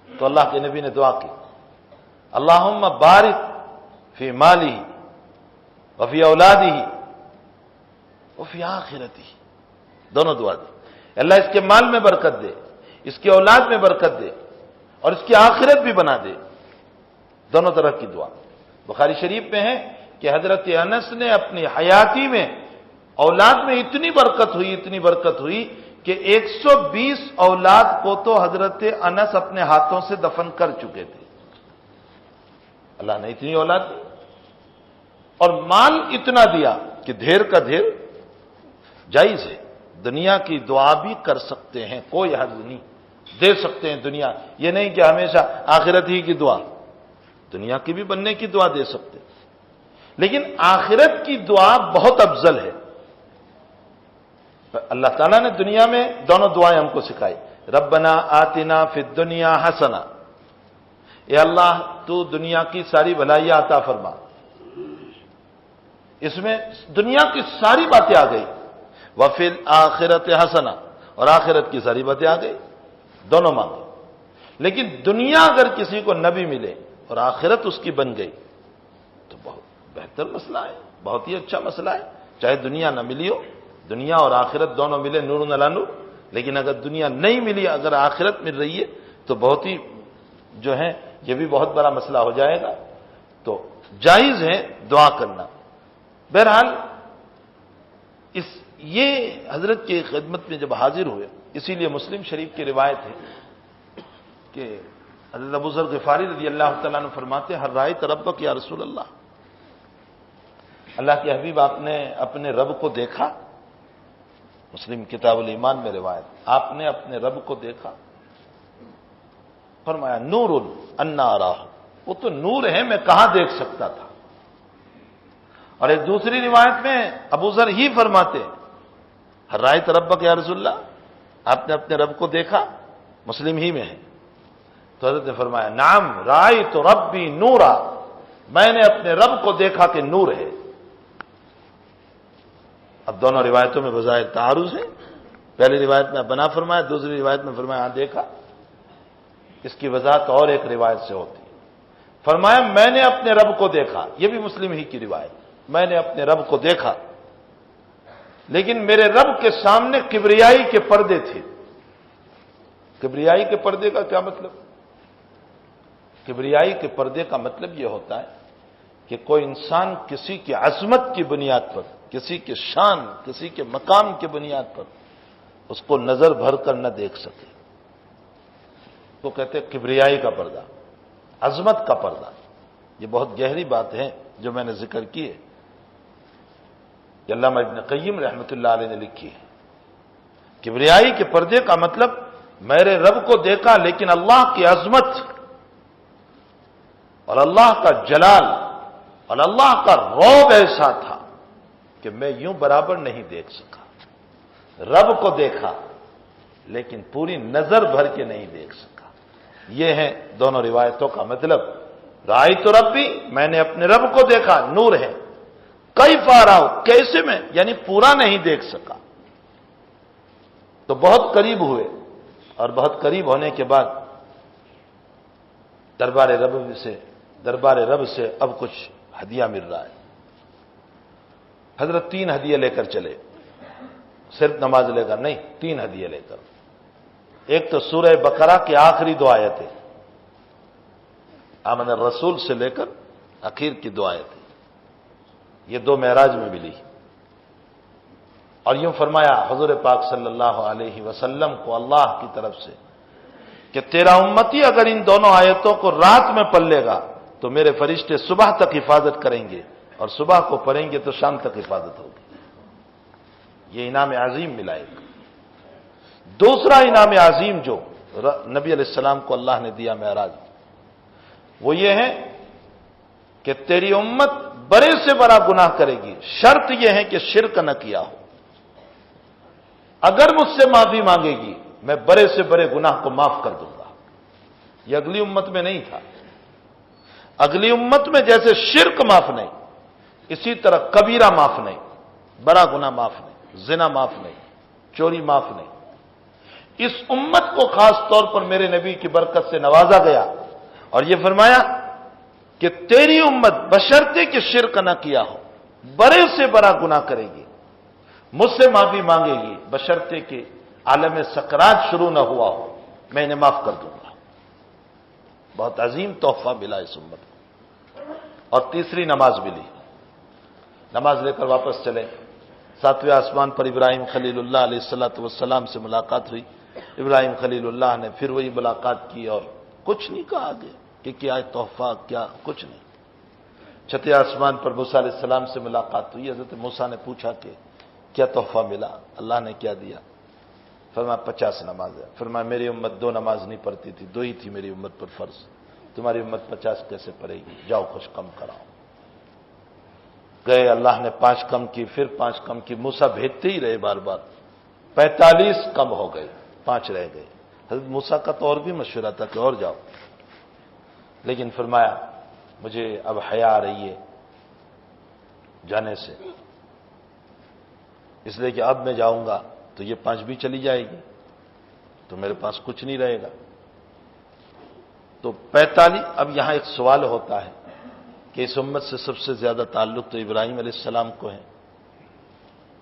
تو اللہ کے نبی نے دعا کی اللہم بارک فی مالی وفی اولادی وفی آخرتی، دونوں دعا دی، اللہ اس کے مال میں برکت دے، اس کی اولاد میں برکت دے، اور اس کی آخرت بھی بنا دے، دونوں طرح کی دعا۔ بخاری شریف میں ہے کہ حضرت انس نے اپنی حیاتی میں اولاد میں اتنی برکت ہوئی کہ 120 اولاد کو تو حضرت انس اپنے ہاتھوں سے دفن کر چکے تھے۔ اللہ نے اتنی اولاد دی اور مال اتنا دیا کہ ڈھیر کا ڈھیر جائز ہے، دنیا کی دعا بھی کر سکتے ہیں، کوئی حرج نہیں، دے سکتے ہیں دنیا، یہ نہیں کہ ہمیشہ آخرت ہی کی دعا، دنیا کی بھی بننے کی دعا دے سکتے ہیں، لیکن آخرت کی دعا بہت افضل ہے۔ اللہ تعالیٰ نے دنیا میں دونوں دعائیں ہم کو سکھائی، ربنا آتنا فی الدنیا حسنہ، اے اللہ تو دنیا کی ساری بھلائیاں عطا فرما، اس میں دنیا کی ساری باتیں آ گئی، وفی الآخرۃ حسنہ، اور آخرت کی ساری باتیں آ گئی، دونوں مانگے۔ لیکن دنیا اگر کسی کو نہ بھی ملے اور آخرت اس کی بن گئی تو بہت بہتر مسئلہ ہے، بہت ہی اچھا مسئلہ ہے، چاہے دنیا نہ ملی ہو، دنیا اور آخرت دونوں ملے نور علی نور، لیکن اگر دنیا نہیں ملی، اگر آخرت مل رہی ہے تو بہت ہی جو ہے یہ بھی بہت بڑا مسئلہ ہو جائے گا۔ تو جائز ہے دعا کرنا۔ بہرحال یہ حضرت کی خدمت میں جب حاضر ہوئے، اسی لیے مسلم شریف کی روایت ہے کہ حضرت ابو ذر غفاری رضی اللہ تعالیٰ عنہ فرماتے ہیں ہر رائے ربک یا رسول اللہ، اللہ کے حبیب آپ نے اپنے رب کو دیکھا؟ مسلم کتاب الایمان میں روایت، آپ نے اپنے رب کو دیکھا؟ فرمایا نور انا اراہ، وہ تو نور ہے، میں کہاں دیکھ سکتا تھا۔ اور ایک دوسری روایت میں ابو ذر ہی فرماتے ہر رائے ربک یا رسول اللہ، آپ نے اپنے رب کو دیکھا؟ مسلم ہی میں ہے۔ تو حضرت نے فرمایا نعم رائے تو ربی نورا، میں نے اپنے رب کو دیکھا کہ نور ہے۔ اب دونوں روایتوں میں بظاہر تعارض ہے، پہلی روایت میں بنا فرمایا، دوسری روایت میں فرمایا ہاں دیکھا۔ اس کی وضاحت اور ایک روایت سے ہوتی ہے، فرمایا میں نے اپنے رب کو دیکھا، یہ بھی مسلم ہی کی روایت، میں نے اپنے رب کو دیکھا لیکن میرے رب کے سامنے کبریائی کے پردے تھے۔ کبریائی کے پردے کا کیا مطلب؟ کبریائی کے پردے کا مطلب یہ ہوتا ہے کہ کوئی انسان کسی کی عظمت کی بنیاد پر، کسی کے شان، کسی کے مقام کی بنیاد پر اس کو نظر بھر کر نہ دیکھ سکے، وہ کہتے ہیں کبریائی کا پردہ، عظمت کا پردہ۔ یہ بہت گہری بات ہے جو میں نے ذکر کی ہے، کہ علامہ ابن قیم رحمۃ اللہ علیہ نے لکھی ہے۔ کبریائی کے پردے کا مطلب میرے رب کو دیکھا لیکن اللہ کی عظمت اور اللہ کا جلال اور اللہ کا رعب ایسا تھا کہ میں یوں برابر نہیں دیکھ سکا۔ رب کو دیکھا لیکن پوری نظر بھر کے نہیں دیکھ سکا۔ یہ ہے دونوں روایتوں کا مطلب۔ رأیت ربی، میں نے اپنے رب کو دیکھا، نور ہے، کیف اراہ، کیسے میں، یعنی پورا نہیں دیکھ سکا۔ تو بہت قریب ہوئے، اور بہت قریب ہونے کے بعد دربار رب سے اب کچھ ہدیہ مل رہا ہے۔ حضرت 3 ہدیے لے کر چلے، صرف نماز لے کر نہیں، 3 ہدیے لے کر۔ ایک تو سورہ بقرہ کی آخری 2 آیتیں، آمن الرسول سے لے کر اخیر کی 2 آیتیں، یہ 2 معراج میں ملی۔ اور یوں فرمایا حضور پاک صلی اللہ علیہ وسلم کو اللہ کی طرف سے کہ تیرا امتی اگر ان دونوں آیتوں کو رات میں پڑھ لے گا تو میرے فرشتے صبح تک حفاظت کریں گے، اور صبح کو پڑھیں گے تو شام تک حفاظت ہوگی۔ یہ انعام عظیم ملا ایک۔ دوسرا انعام عظیم جو نبی علیہ السلام کو اللہ نے دیا معراج، وہ یہ ہے کہ تیری امت بڑے سے بڑا گناہ کرے گی، شرط یہ ہے کہ شرک نہ کیا ہو۔ اگر مجھ سے معافی مانگے گی میں بڑے سے بڑے گناہ کو معاف کر دوں گا۔ یہ اگلی امت میں نہیں تھا۔ اگلی امت میں جیسے شرک معاف نہیں، اسی طرح کبیرہ معاف نہیں، بڑا گناہ معاف نہیں، زنا معاف نہیں، چوری معاف نہیں۔ اس امت کو خاص طور پر میرے نبی کی برکت سے نوازا گیا، اور یہ فرمایا کہ تیری امت بشرطے کہ شرک نہ کیا ہو، بڑے سے بڑا گناہ کرے گی، مجھ سے معافی مانگے گی، بشرطے کہ عالم سکرات شروع نہ ہوا ہو، میں انہیں معاف کر دوں گا۔ بہت عظیم تحفہ ملا اس امت کو۔ اور تیسری نماز ملی، نماز لے کر واپس چلے، 7ویں آسمان پر ابراہیم خلیل اللہ علیہ السلام سے ملاقات ہوئی۔ ابراہیم خلیل اللہ نے پھر وہی ملاقات کی اور کچھ نہیں کہا آگے کہ کیا تحفہ، کیا کچھ نہیں۔ 6 آسمان پر موسیٰ علیہ السلام سے ملاقات ہوئی۔ حضرت موسیٰ نے پوچھا کہ کیا تحفہ ملا، اللہ نے کیا دیا؟ فرمایا 50 نماز ہے۔ فرمایا میری امت 2 نماز نہیں پڑھتی تھی، 2 ہی تھی میری امت پر فرض، تمہاری امت 50 کیسے پڑھے گی؟ جاؤ کچھ کم کراؤ۔ گئے، اللہ نے 5 کم کی، پھر 5 کم کی، موسیٰ بھیجتے ہی رہے بار بار، 45 کم ہو گئے، 5 رہ گئے۔ حضرت موسیٰ کا تو اور بھی مشورہ تھا کہ اور جاؤ، لیکن فرمایا مجھے اب حیا آ رہی ہے جانے سے، اس لیے کہ اب میں جاؤں گا تو یہ 5 بھی چلی جائے گی، تو میرے پاس کچھ نہیں رہے گا۔ تو 45۔ اب یہاں ایک سوال ہوتا ہے کہ اس امت سے سب سے زیادہ تعلق تو ابراہیم علیہ السلام کو ہے،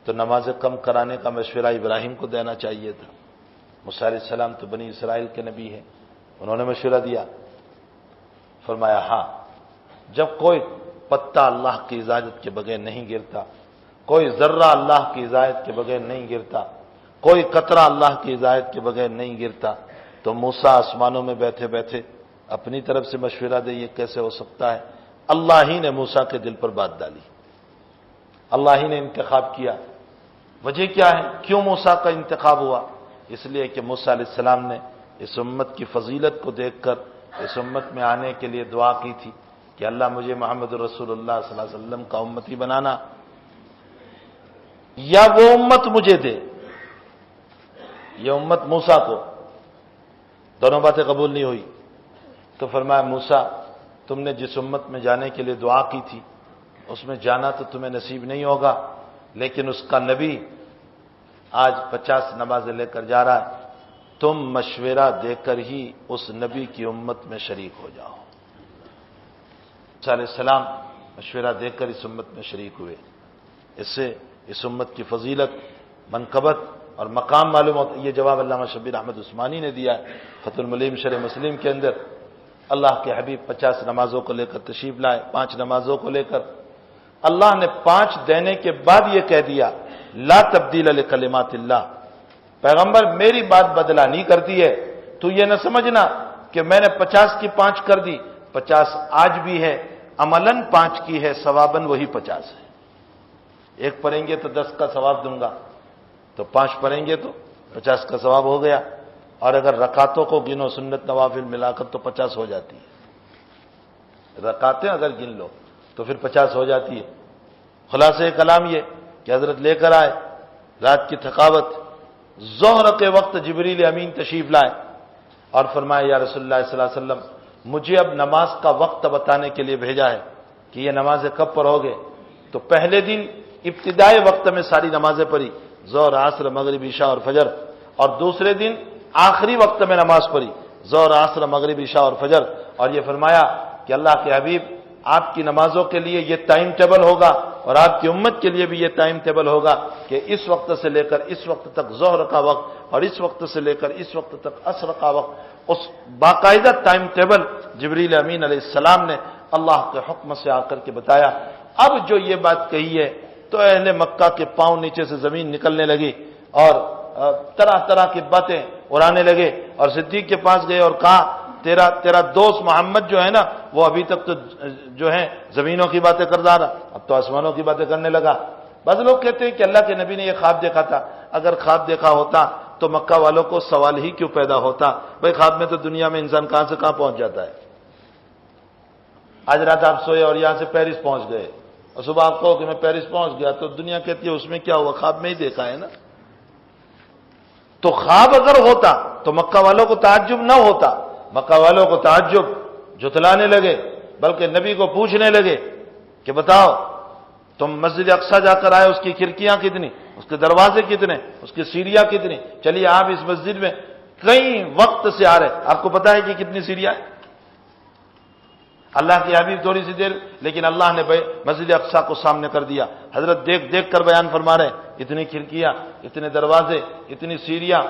تو نمازیں کم کرانے کا مشورہ ابراہیم کو دینا چاہیے تھا۔ موسیٰ علیہ السلام تو بنی اسرائیل کے نبی ہیں، انہوں نے مشورہ دیا۔ فرمایا ہاں، جب کوئی پتا اللہ کی اجازت کے بغیر نہیں گرتا، کوئی ذرہ اللہ کی اجازت کے بغیر نہیں گرتا، کوئی قطرہ اللہ کی اجازت کے بغیر نہیں گرتا، تو موسیٰ آسمانوں میں بیٹھے بیٹھے اپنی طرف سے مشورہ دے، یہ کیسے ہو سکتا ہے؟ اللہ ہی نے موسیٰ کے دل پر بات ڈالی، اللہ ہی نے انتخاب کیا۔ وجہ کیا ہے؟ کیوں موسیٰ کا انتخاب ہوا؟ اس لیے کہ موسیٰ علیہ السلام نے اس امت کی فضیلت کو دیکھ کر اس امت میں آنے کے لیے دعا کی تھی کہ اللہ مجھے محمد رسول اللہ صلی اللہ علیہ وسلم کا امتی بنانا، یا وہ امت مجھے دے، یہ امت موسیٰ کو۔ دونوں باتیں قبول نہیں ہوئی، تو فرمایا موسیٰ تم نے جس امت میں جانے کے لیے دعا کی تھی اس میں جانا تو تمہیں نصیب نہیں ہوگا، لیکن اس کا نبی آج 50 نمازیں لے کر جا رہا ہے، تم مشورہ دے کر ہی اس نبی کی امت میں شریک ہو جاؤ۔ موسیٰ علیہ السلام مشورہ دے کر اس امت میں شریک ہوئے، اس سے اس امت کی فضیلت، منقبت اور مقام معلوم ہوتا ہے۔ یہ جواب علامہ شبیر احمد عثمانی نے دیا ہے فتح الملیم شرح مسلم کے اندر۔ اللہ کے حبیب 50 نمازوں کو لے کر تشریف لائے، 5 نمازوں کو لے کر اللہ نے 5 دینے کے بعد یہ کہہ دیا لا تبدیل لکلمات اللہ، پیغمبر میری بات بدلا نہیں کرتی ہے، تو یہ نہ سمجھنا کہ میں نے 50 کی 5 کر دی، 50 آج بھی ہے، عملاً 5 کی ہے، ثواباً وہی 50 ہے۔ ایک پڑھیں گے تو 10 کا ثواب دوں گا، تو 5 پڑھیں گے تو 50 کا ثواب ہو گیا، اور اگر رکعتوں کو گنو سنت نوافل ملا کر تو 50 ہو جاتی ہے، رکعتیں اگر گن لو تو پھر 50 ہو جاتی ہے۔ خلاصہ کلام یہ کہ حضرت لے کر آئے، رات کی تھکاوت، ظہر کے وقت جبریل امین تشریف لائے اور فرمایا یا رسول اللہ صلی اللہ علیہ وسلم مجھے اب نماز کا وقت بتانے کے لیے بھیجا ہے کہ یہ نمازیں کب پڑھو گے۔ تو پہلے دن ابتدائی وقت میں ساری نمازیں پڑھی، ظہر، عصر، مغرب، عشاء اور فجر، اور دوسرے دن آخری وقت میں نماز پڑھی، ظہر، عصر، مغرب، عشاء اور فجر، اور یہ فرمایا کہ اللہ کے حبیب آپ کی نمازوں کے لیے یہ ٹائم ٹیبل ہوگا اور آپ کی امت کے لیے بھی یہ ٹائم ٹیبل ہوگا کہ اس وقت سے لے کر اس وقت تک ظہر کا وقت اور اس وقت سے لے کر اس وقت تک عصر کا وقت، اس باقاعدہ ٹائم ٹیبل جبریل امین علیہ السلام نے اللہ کے حکم سے آ کر کے بتایا۔ اب جو یہ بات کہی ہے تو اہل مکہ کے پاؤں نیچے سے زمین نکلنے لگی اور طرح طرح کی باتیں اڑانے لگے، اور صدیق کے پاس گئے اور کہا تیرا دوست محمد جو ہے نا وہ ابھی تک تو جو ہے زمینوں کی باتیں کرتا رہا، اب تو آسمانوں کی باتیں کرنے لگا۔ بعض لوگ کہتے ہیں کہ اللہ کے نبی نے یہ خواب دیکھا تھا، اگر خواب دیکھا ہوتا تو مکہ والوں کو سوال ہی کیوں پیدا ہوتا، بھائی خواب میں تو دنیا میں انسان کہاں سے کہاں پہنچ جاتا ہے۔ آج رات آپ سوئے اور یہاں سے پیرس پہنچ گئے اور صبح آپ کہو کہ میں پیرس پہنچ گیا، تو دنیا کہتی ہے اس میں کیا ہوا، خواب میں ہی دیکھا ہے نا۔ تو خواب اگر ہوتا تو مکہ والوں کو تعجب نہ ہوتا، مکہ والوں کو تعجب جھٹلانے لگے، بلکہ نبی کو پوچھنے لگے کہ بتاؤ تم مسجد اقصیٰ جا کر آئے، اس کی کھڑکیاں کتنی، اس کے دروازے کتنے، اس کی سیڑھیاں کتنی، چلیے آپ اس مسجد میں کئی وقت سے آ رہے، آپ کو پتا ہے کہ کتنی سیڑھیاں ہیں؟ اللہ کی حبیب تھوڑی سی دیر، لیکن اللہ نے مسجد اقصیٰ کو سامنے کر دیا۔ حضرت دیکھ دیکھ کر بیان فرما رہے ہیں، اتنی کھڑکیاں، اتنے دروازے، اتنی سیڑھیاں،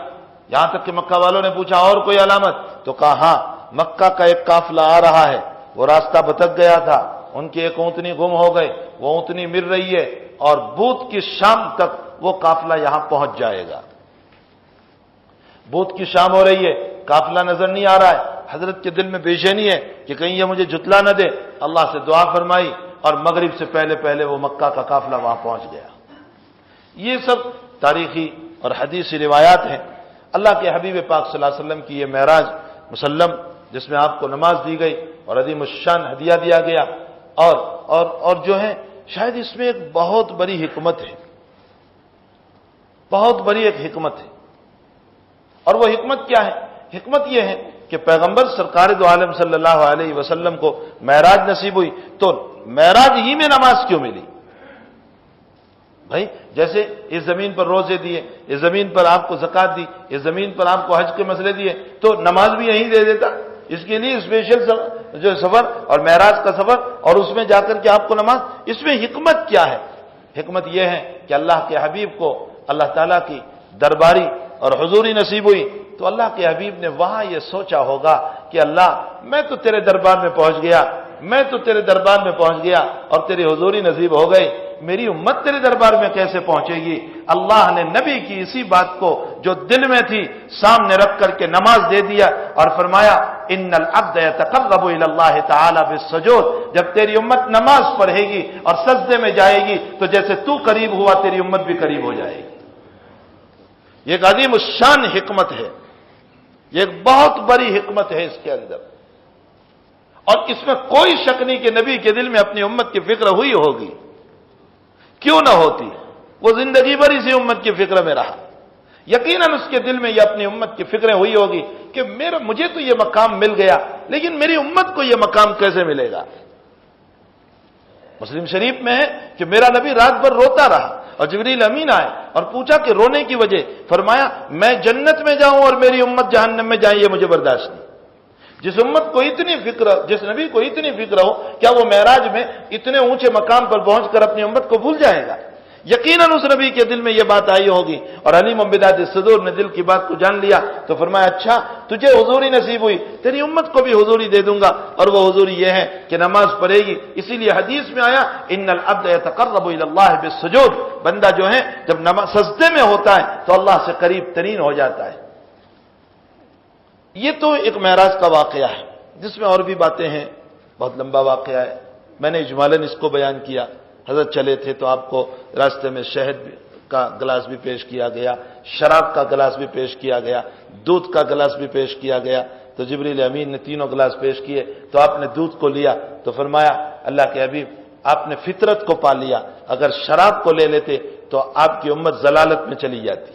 یہاں تک کہ مکہ والوں نے پوچھا اور کوئی علامت، تو کہا ہاں مکہ کا ایک قافلہ آ رہا ہے، وہ راستہ بھٹک گیا تھا، ان کی ایک اونٹنی گم ہو گئے، وہ اونٹنی مل رہی ہے اور بدھ کی شام تک وہ قافلہ یہاں پہنچ جائے گا۔ بدھ کی شام ہو رہی ہے، قافلہ نظر نہیں آ رہا ہے، حضرت کے دل میں بے چینی ہے کہ کہیں یہ مجھے جھٹلا نہ دے، اللہ سے دعا فرمائی اور مغرب سے پہلے پہلے وہ مکہ کا قافلہ وہاں پہنچ گیا۔ یہ سب تاریخی اور حدیثی روایات ہیں۔ اللہ کے حبیب پاک صلی اللہ علیہ وسلم کی یہ معراج مسلم، جس میں آپ کو نماز دی گئی اور عظیم الشان ہدیہ دیا گیا، اور جو ہے شاید اس میں ایک بہت بڑی حکمت ہے، بہت بڑی ایک حکمت ہے۔ اور وہ حکمت کیا ہے؟ حکمت یہ ہے کہ پیغمبر سرکار دو عالم صلی اللہ علیہ وسلم کو معراج نصیب ہوئی، تو معراج ہی میں نماز کیوں ملی؟ بھائی جیسے اس زمین پر روزے دیے، اس زمین پر آپ کو زکات دی، اس زمین پر آپ کو حج کے مسئلے دیے، تو نماز بھی یہیں دے دیتا۔ اس کے لیے اسپیشل جو سفر اور معراج کا سفر اور اس میں جا کر کے آپ کو نماز، اس میں حکمت کیا ہے؟ حکمت یہ ہے کہ اللہ کے حبیب کو اللہ تعالیٰ کی درباری اور حضوری نصیب ہوئی، تو اللہ کے حبیب نے وہاں یہ سوچا ہوگا کہ اللہ میں تو تیرے دربار میں پہنچ گیا، میں تو تیرے دربار میں پہنچ گیا اور تیری حضوری نصیب ہو گئی، میری امت تیرے دربار میں کیسے پہنچے گی؟ اللہ نے نبی کی اسی بات کو جو دل میں تھی سامنے رکھ کر کے نماز دے دیا اور فرمایا ان العبد يتقرب الى اللہ تعالی بالسجود، جب تیری امت نماز پڑھے گی اور سجدے میں جائے گی تو جیسے تو قریب ہوا تیری امت بھی قریب ہو جائے گی۔ یہ ایک عظیم الشان حکمت ہے، یہ ایک بہت بڑی حکمت ہے اس کے اندر، اور اس میں کوئی شک نہیں کہ نبی کے دل میں اپنی امت کی فکر ہوئی ہوگی، کیوں نہ ہوتی؟ وہ زندگی بھر اسی امت کی فکر میں رہا، یقیناً اس کے دل میں یہ اپنی امت کی فکریں ہوئی ہوگی کہ مجھے تو یہ مقام مل گیا، لیکن میری امت کو یہ مقام کیسے ملے گا؟ مسلم شریف میں ہے کہ میرا نبی رات بھر روتا رہا اور جبریل امین آئے اور پوچھا کہ رونے کی وجہ، فرمایا میں جنت میں جاؤں اور میری امت جہنم میں جائے، یہ مجھے برداشت نہیں۔ جس امت کو اتنی فکر، جس نبی کو اتنی فکر ہو، کیا وہ معراج میں اتنے اونچے مقام پر پہنچ کر اپنی امت کو بھول جائے گا؟ یقیناً اس نبی کے دل میں یہ بات آئی ہوگی، اور علیم بذات الصدور نے دل کی بات کو جان لیا تو فرمایا اچھا تجھے حضوری نصیب ہوئی، تیری امت کو بھی حضوری دے دوں گا، اور وہ حضوری یہ ہے کہ نماز پڑھے گی۔ اسی لیے حدیث میں آیا ان العبد يتقرب الى الله بالسجود، بندہ جو ہے جب نماز سجدے میں ہوتا ہے تو اللہ سے قریب ترین ہو جاتا ہے۔ یہ تو ایک معراج کا واقعہ ہے جس میں اور بھی باتیں ہیں، بہت لمبا واقعہ ہے، میں نے اجمالاً اس کو بیان کیا۔ حضرت چلے تھے تو آپ کو راستے میں شہد کا گلاس بھی پیش کیا گیا، شراب کا گلاس بھی پیش کیا گیا، دودھ کا گلاس بھی پیش کیا گیا، تو جبریل امین نے تینوں گلاس پیش کیے تو آپ نے دودھ کو لیا تو فرمایا اللہ کے حبیب آپ نے فطرت کو پا لیا، اگر شراب کو لے لیتے تو آپ کی امت ضلالت میں چلی جاتی۔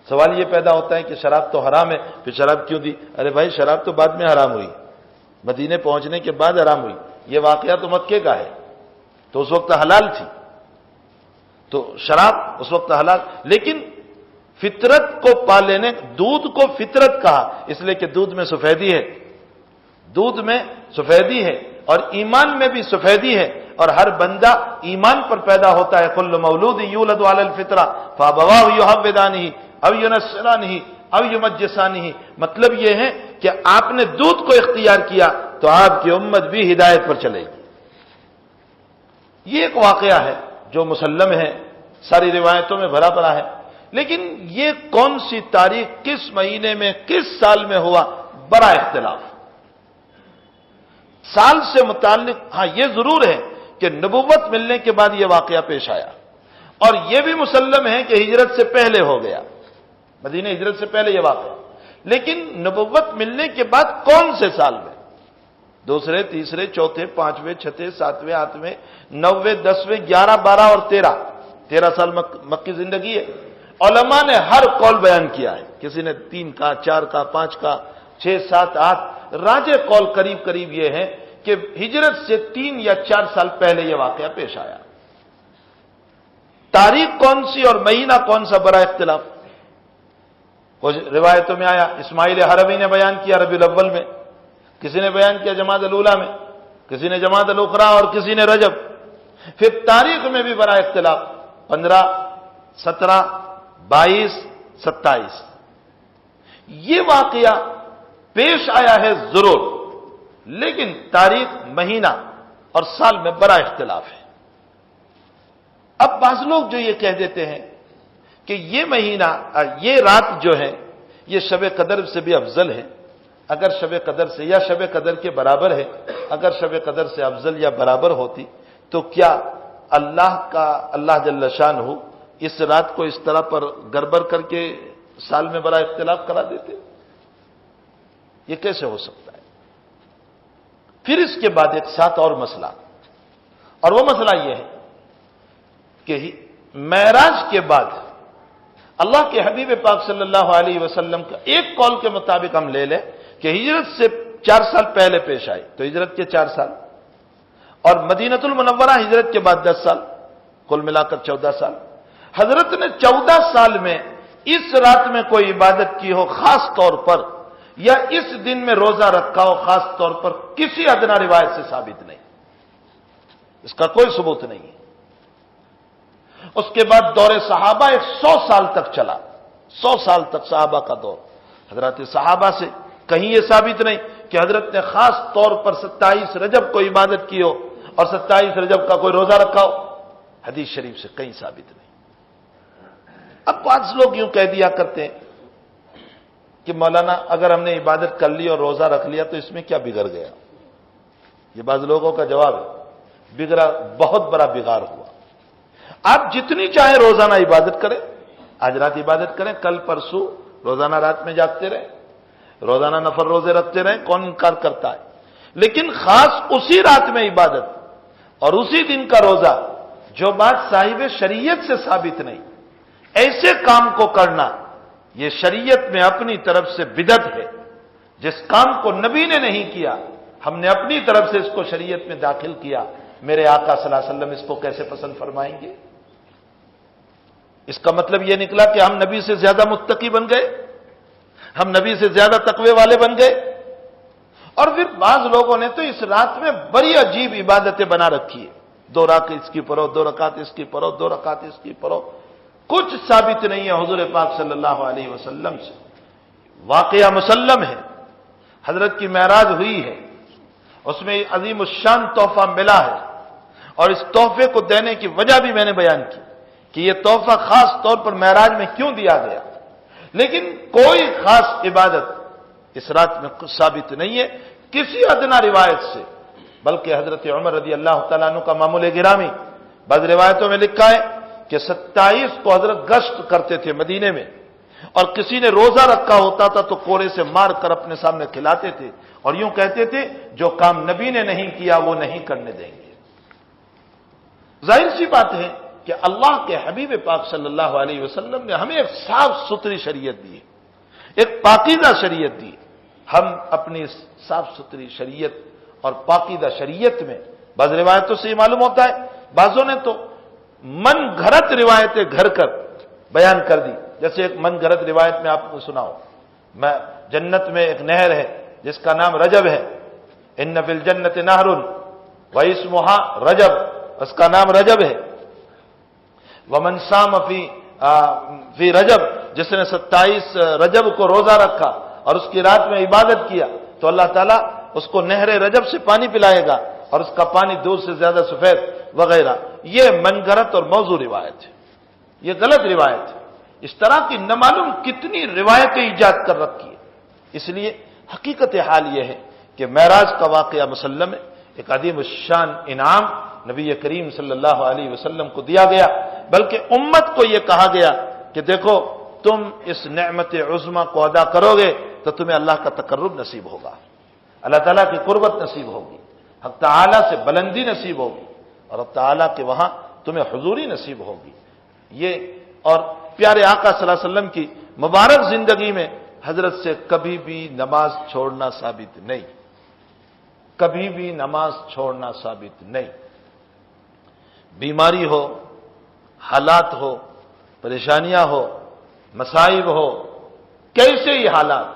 سوال یہ پیدا ہوتا ہے کہ شراب تو حرام ہے، پھر شراب کیوں دی؟ ارے بھائی شراب تو بعد میں حرام ہوئی، مدینے پہنچنے کے بعد حرام ہوئی، یہ واقعہ تو مکے کا ہے، تو اس وقت حلال تھی، تو شراب اس وقت حلال، لیکن فطرت کو پا لینے، دودھ کو فطرت کہا اس لیے کہ دودھ میں سفیدی ہے، دودھ میں سفیدی ہے اور ایمان میں بھی سفیدی ہے، اور ہر بندہ ایمان پر پیدا ہوتا ہے، کل مولود یولد علی الفطرہ فابواہ یحودانہ او ینصرانہ او یمجسانہ، مطلب یہ ہے کہ آپ نے دودھ کو اختیار کیا تو آپ کی امت بھی ہدایت پر چلے گی۔ یہ ایک واقعہ ہے جو مسلم ہے، ساری روایتوں میں بھرا پڑا ہے، لیکن یہ کون سی تاریخ، کس مہینے میں، کس سال میں ہوا، بڑا اختلاف۔ سال سے متعلق ہاں یہ ضرور ہے کہ نبوت ملنے کے بعد یہ واقعہ پیش آیا، اور یہ بھی مسلم ہے کہ ہجرت سے پہلے ہو گیا، مدینہ ہجرت سے پہلے یہ واقعہ، لیکن نبوت ملنے کے بعد کون سے سال میں، دوسرے، تیسرے، چوتھے، پانچویں، چھٹے، ساتویں، آٹھویں، نویں، 10ویں، 11، 12 اور 13 سال مکی زندگی ہے۔ علماء نے ہر قول بیان کیا ہے، کسی نے 3 کا، 4 کا، 5 کا، 6، 7، 8، راجح قول قریب قریب یہ ہے کہ ہجرت سے 3 یا 4 سال پہلے یہ واقعہ پیش آیا۔ تاریخ کون سی اور مہینہ کون سا، بڑا اختلاف۔ کچھ روایتوں میں آیا اسماعیل حربی نے بیان کیا ربیع الاول میں، کسی نے بیان کیا جمادی الاولیٰ میں، کسی نے جمادی الاخریٰ اور کسی نے رجب۔ پھر تاریخ میں بھی بڑا اختلاف، 15، 17، 22، 27۔ یہ واقعہ پیش آیا ہے ضرور، لیکن تاریخ، مہینہ اور سال میں بڑا اختلاف ہے۔ اب بعض لوگ جو یہ کہہ دیتے ہیں کہ یہ مہینہ، یہ رات جو ہے یہ شب قدر سے بھی افضل ہے، اگر شب قدر سے یا شب قدر کے برابر ہے، اگر شب قدر سے افضل یا برابر ہوتی تو کیا اللہ جل شانہ اس رات کو اس طرح پر گڑبڑ کر کے سال میں بڑا اختلاف کرا دیتے؟ یہ کیسے ہو سکتا ہے؟ پھر اس کے بعد ایک ساتھ اور مسئلہ، اور وہ مسئلہ یہ ہے کہ معراج کے بعد اللہ کے حبیب پاک صلی اللہ علیہ وسلم کا ایک قول کے مطابق ہم لے لیں کہ ہجرت سے 4 سال پہلے پیش آئی، تو ہجرت کے 4 سال، اور مدینۃ المنورہ ہجرت کے بعد 10 سال، کل ملا کر 14 سال۔ حضرت نے 14 سال میں اس رات میں کوئی عبادت کی ہو خاص طور پر، یا اس دن میں روزہ رکھا ہو خاص طور پر، کسی ادنا روایت سے ثابت نہیں، اس کا کوئی ثبوت نہیں ہے۔ اس کے بعد دور صحابہ 100 سال تک چلا، 100 سال تک صحابہ کا دور، حضرات صحابہ سے کہیں یہ ثابت نہیں کہ حضرت نے خاص طور پر 27 رجب کو عبادت کی ہو اور 27 رجب کا کوئی روزہ رکھا ہو، حدیث شریف سے کہیں ثابت نہیں۔ اب 5 لوگ یوں کہہ دیا کرتے ہیں کہ مولانا اگر ہم نے عبادت کر لی اور روزہ رکھ لیا تو اس میں کیا بگڑ گیا؟ یہ بعض لوگوں کا جواب ہے، بگڑا، بہت بڑا بگاڑ ہوا۔ آپ جتنی چاہیں روزانہ عبادت کریں، آج رات عبادت کریں، کل پرسوں روزانہ رات میں جاگتے رہیں، روزانہ نفل روزے رکھتے رہیں، کون انکار کرتا ہے؟ لیکن خاص اسی رات میں عبادت اور اسی دن کا روزہ، جو بات صاحب شریعت سے ثابت نہیں، ایسے کام کو کرنا یہ شریعت میں اپنی طرف سے بدعت ہے۔ جس کام کو نبی نے نہیں کیا، ہم نے اپنی طرف سے اس کو شریعت میں داخل کیا، میرے آقا صلی اللہ علیہ وسلم اس کو کیسے پسند فرمائیں گے؟ اس کا مطلب یہ نکلا کہ ہم نبی سے زیادہ متقی بن گئے، ہم نبی سے زیادہ تقوی والے بن گئے۔ اور پھر بعض لوگوں نے تو اس رات میں بڑی عجیب عبادتیں بنا رکھی ہے، 2 رکعت اس کی پڑھو، 2 رکعت اس کی پڑھو، 2 رکعت اس کی پڑھو۔ کچھ ثابت نہیں ہے حضور پاک صلی اللہ علیہ وسلم سے۔ واقعہ مسلم ہے، حضرت کی معراج ہوئی ہے، اس میں عظیم الشان تحفہ ملا ہے، اور اس تحفے کو دینے کی وجہ بھی میں نے بیان کی کہ یہ تحفہ خاص طور پر معراج میں کیوں دیا گیا، لیکن کوئی خاص عبادت اس رات میں ثابت نہیں ہے کسی ادنا روایت سے، بلکہ حضرت عمر رضی اللہ تعالیٰ عنہ کا معمول گرامی بعض روایتوں میں لکھا ہے کہ 27 کو حضرت گشت کرتے تھے مدینے میں، اور کسی نے روزہ رکھا ہوتا تھا تو کوڑے سے مار کر اپنے سامنے کھلاتے تھے، اور یوں کہتے تھے جو کام نبی نے نہیں کیا وہ نہیں کرنے دیں گے۔ ظاہر سی بات ہے کہ اللہ کے حبیب پاک صلی اللہ علیہ وسلم نے ہمیں ایک صاف ستھری شریعت دی، ایک پاکیزہ شریعت دی۔ ہم اپنی صاف ستھری شریعت اور پاکیزہ شریعت میں بعض روایتوں سے یہ معلوم ہوتا ہے، بعضوں نے تو من گھڑت روایتیں گھڑ کر بیان کر دی، جیسے ایک من گھڑت روایت میں آپ کو سناؤ، میں جنت میں ایک نہر ہے جس کا نام رجب ہے، ان فی الجنت نہر واسمھا رجب، اس کا نام رجب ہے۔ ومن صام فی رجب، جس نے 27 رجب کو روزہ رکھا اور اس کی رات میں عبادت کیا تو اللہ تعالیٰ اس کو نہر رجب سے پانی پلائے گا، اور اس کا پانی دودھ سے زیادہ سفید وغیرہ۔ یہ من گھڑت اور موضوع روایت ہے، یہ غلط روایت ہے۔ اس طرح کی نہ معلوم کتنی روایتیں ایجاد کر رکھی ہے۔ اس لیے حقیقت حال یہ ہے کہ معراج کا واقعہ مسلم ہے، ایک عظیم الشان انعام نبی کریم صلی اللہ علیہ وسلم کو دیا گیا، بلکہ امت کو یہ کہا گیا کہ دیکھو تم اس نعمت عظمیٰ کو ادا کرو گے تو تمہیں اللہ کا تقرب نصیب ہوگا، اللہ تعالیٰ کی قربت نصیب ہوگی، حق تعالیٰ سے بلندی نصیب ہوگی، اور حق تعالیٰ کے وہاں تمہیں حضوری نصیب ہوگی۔ یہ اور پیارے آقا صلی اللہ علیہ وسلم کی مبارک زندگی میں حضرت سے کبھی بھی نماز چھوڑنا ثابت نہیں، کبھی بھی نماز چھوڑنا ثابت نہیں۔ بیماری ہو، حالات ہو، پریشانیاں ہو، مصائب ہو، کیسے ہی حالات،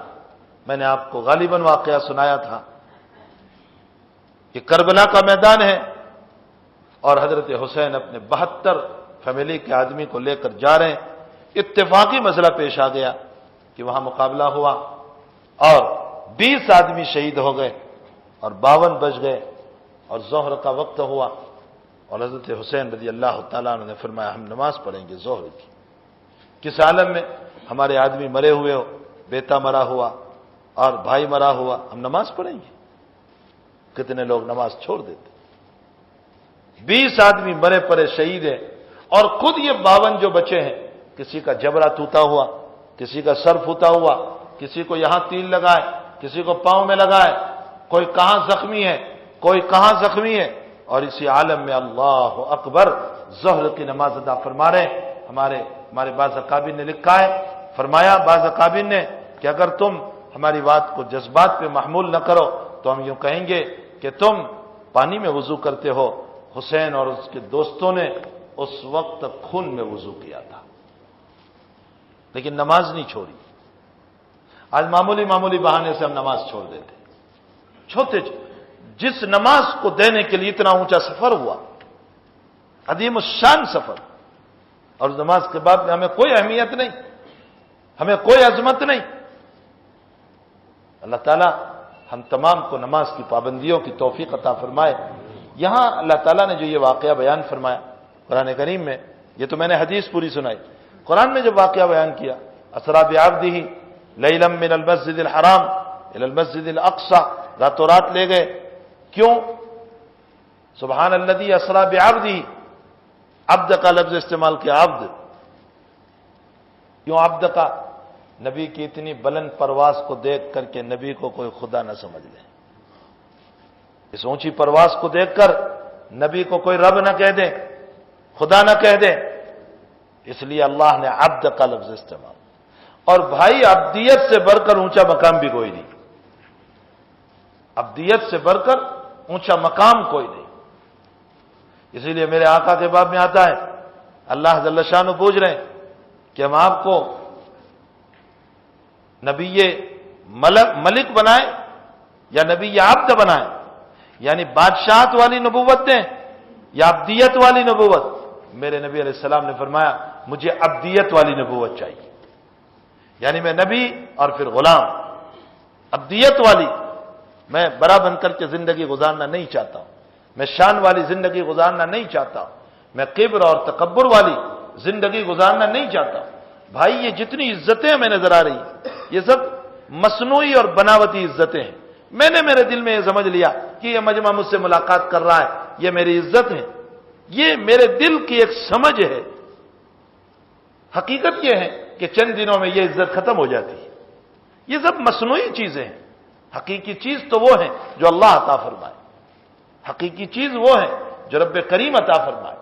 میں نے آپ کو غالباً واقعہ سنایا تھا، یہ کربلا کا میدان ہے، اور حضرت حسین اپنے 72 فیملی کے آدمی کو لے کر جا رہے ہیں، اتفاقی مسئلہ پیش آ گیا کہ وہاں مقابلہ ہوا اور 20 آدمی شہید ہو گئے اور 52 بچ گئے، اور ظہر کا وقت ہوا، اور حضرت حسین رضی اللہ تعالیٰ عنہ نے فرمایا ہم نماز پڑھیں گے ظہر کی۔ کس عالم میں ہمارے آدمی مرے ہوئے ہو، بیٹا مرا ہوا اور بھائی مرا ہوا، ہم نماز پڑھیں گے؟ کتنے لوگ نماز چھوڑ دیتے۔ 20 آدمی مرے پڑے شہید ہیں، اور خود یہ 52 جو بچے ہیں، کسی کا جبڑا ٹوٹا ہوا، کسی کا سر پھوٹا ہوا، کسی کو یہاں تیر لگائے، کسی کو پاؤں میں لگائے، کوئی کہاں زخمی ہے، کوئی کہاں زخمی ہے، اور اسی عالم میں اللہ اکبر ظہر کی نماز ادا فرما رہے ہیں۔ ہمارے بعض اکابر نے لکھا ہے، فرمایا بعض اکابر نے کہ اگر تم ہماری بات کو جذبات پہ محمول نہ کرو تو ہم یوں کہیں گے کہ تم پانی میں وضو کرتے ہو، حسین اور اس کے دوستوں نے اس وقت خون میں وضو کیا تھا، لیکن نماز نہیں چھوڑی۔ آج معمولی بہانے سے ہم نماز چھوڑ دیتے، چھوٹے جس نماز کو دینے کے لیے اتنا اونچا سفر ہوا، عظیم الشان سفر، اور اس نماز کے بعد میں ہمیں کوئی اہمیت نہیں، ہمیں کوئی عظمت نہیں۔ اللہ تعالیٰ ہم تمام کو نماز کی پابندیوں کی توفیق عطا فرمائے۔ یہاں اللہ تعالیٰ نے جو یہ واقعہ بیان فرمایا قرآن کریم میں، یہ تو میں نے حدیث پوری سنائی، قرآن میں جو واقعہ بیان کیا، اسریٰ بعبدہ لیلا من المسجد الحرام الی المسجد الاقصی، راتوں رات لے گئے، کیوں؟ سبحان الذی اسریٰ بعبدہ، عبد کا لفظ استعمال کیا، عبد، کیوں عبد کا؟ نبی کی اتنی بلند پرواز کو دیکھ کر کے نبی کو کوئی خدا نہ سمجھ لے، اس اونچی پرواز کو دیکھ کر نبی کو کوئی رب نہ کہہ دے، خدا نہ کہہ دے، اس لیے اللہ نے عبد کا لفظ استعمال۔ اور بھائی عبدیت سے بڑھ کر اونچا مقام بھی کوئی نہیں، عبدیت سے بڑھ کر اونچا مقام کوئی نہیں۔ اسی لیے میرے آقا کے باب میں آتا ہے، اللہ جل شانہ پوچھ رہے ہیں کہ ہم آپ کو نبی ملک بنائیں یا نبی عبد بنائیں، یعنی بادشاہت والی نبوت دیں یا عبدیت والی نبوت؟ میرے نبی علیہ السلام نے فرمایا مجھے عبدیت والی نبوت چاہیے، یعنی میں نبی اور پھر غلام، عبدیت والی۔ میں بڑا بن کر کے زندگی گزارنا نہیں چاہتا ہوں، میں شان والی زندگی گزارنا نہیں چاہتا ہوں، میں کبر اور تکبر والی زندگی گزارنا نہیں چاہتا ہوں۔ بھائی یہ جتنی عزتیں ہمیں نظر آ رہی ہیں یہ سب مصنوعی اور بناوٹی عزتیں ہیں۔ میں نے میرے دل میں یہ سمجھ لیا کہ یہ مجمع مجھ سے ملاقات کر رہا ہے، یہ میری عزت ہے، یہ میرے دل کی ایک سمجھ ہے۔ حقیقت یہ ہے کہ چند دنوں میں یہ عزت ختم ہو جاتی ہے۔ یہ سب مصنوعی چیزیں ہیں، حقیقی چیز تو وہ ہے جو اللہ عطا فرمائے، حقیقی چیز وہ ہے جو رب کریم عطا فرمائے۔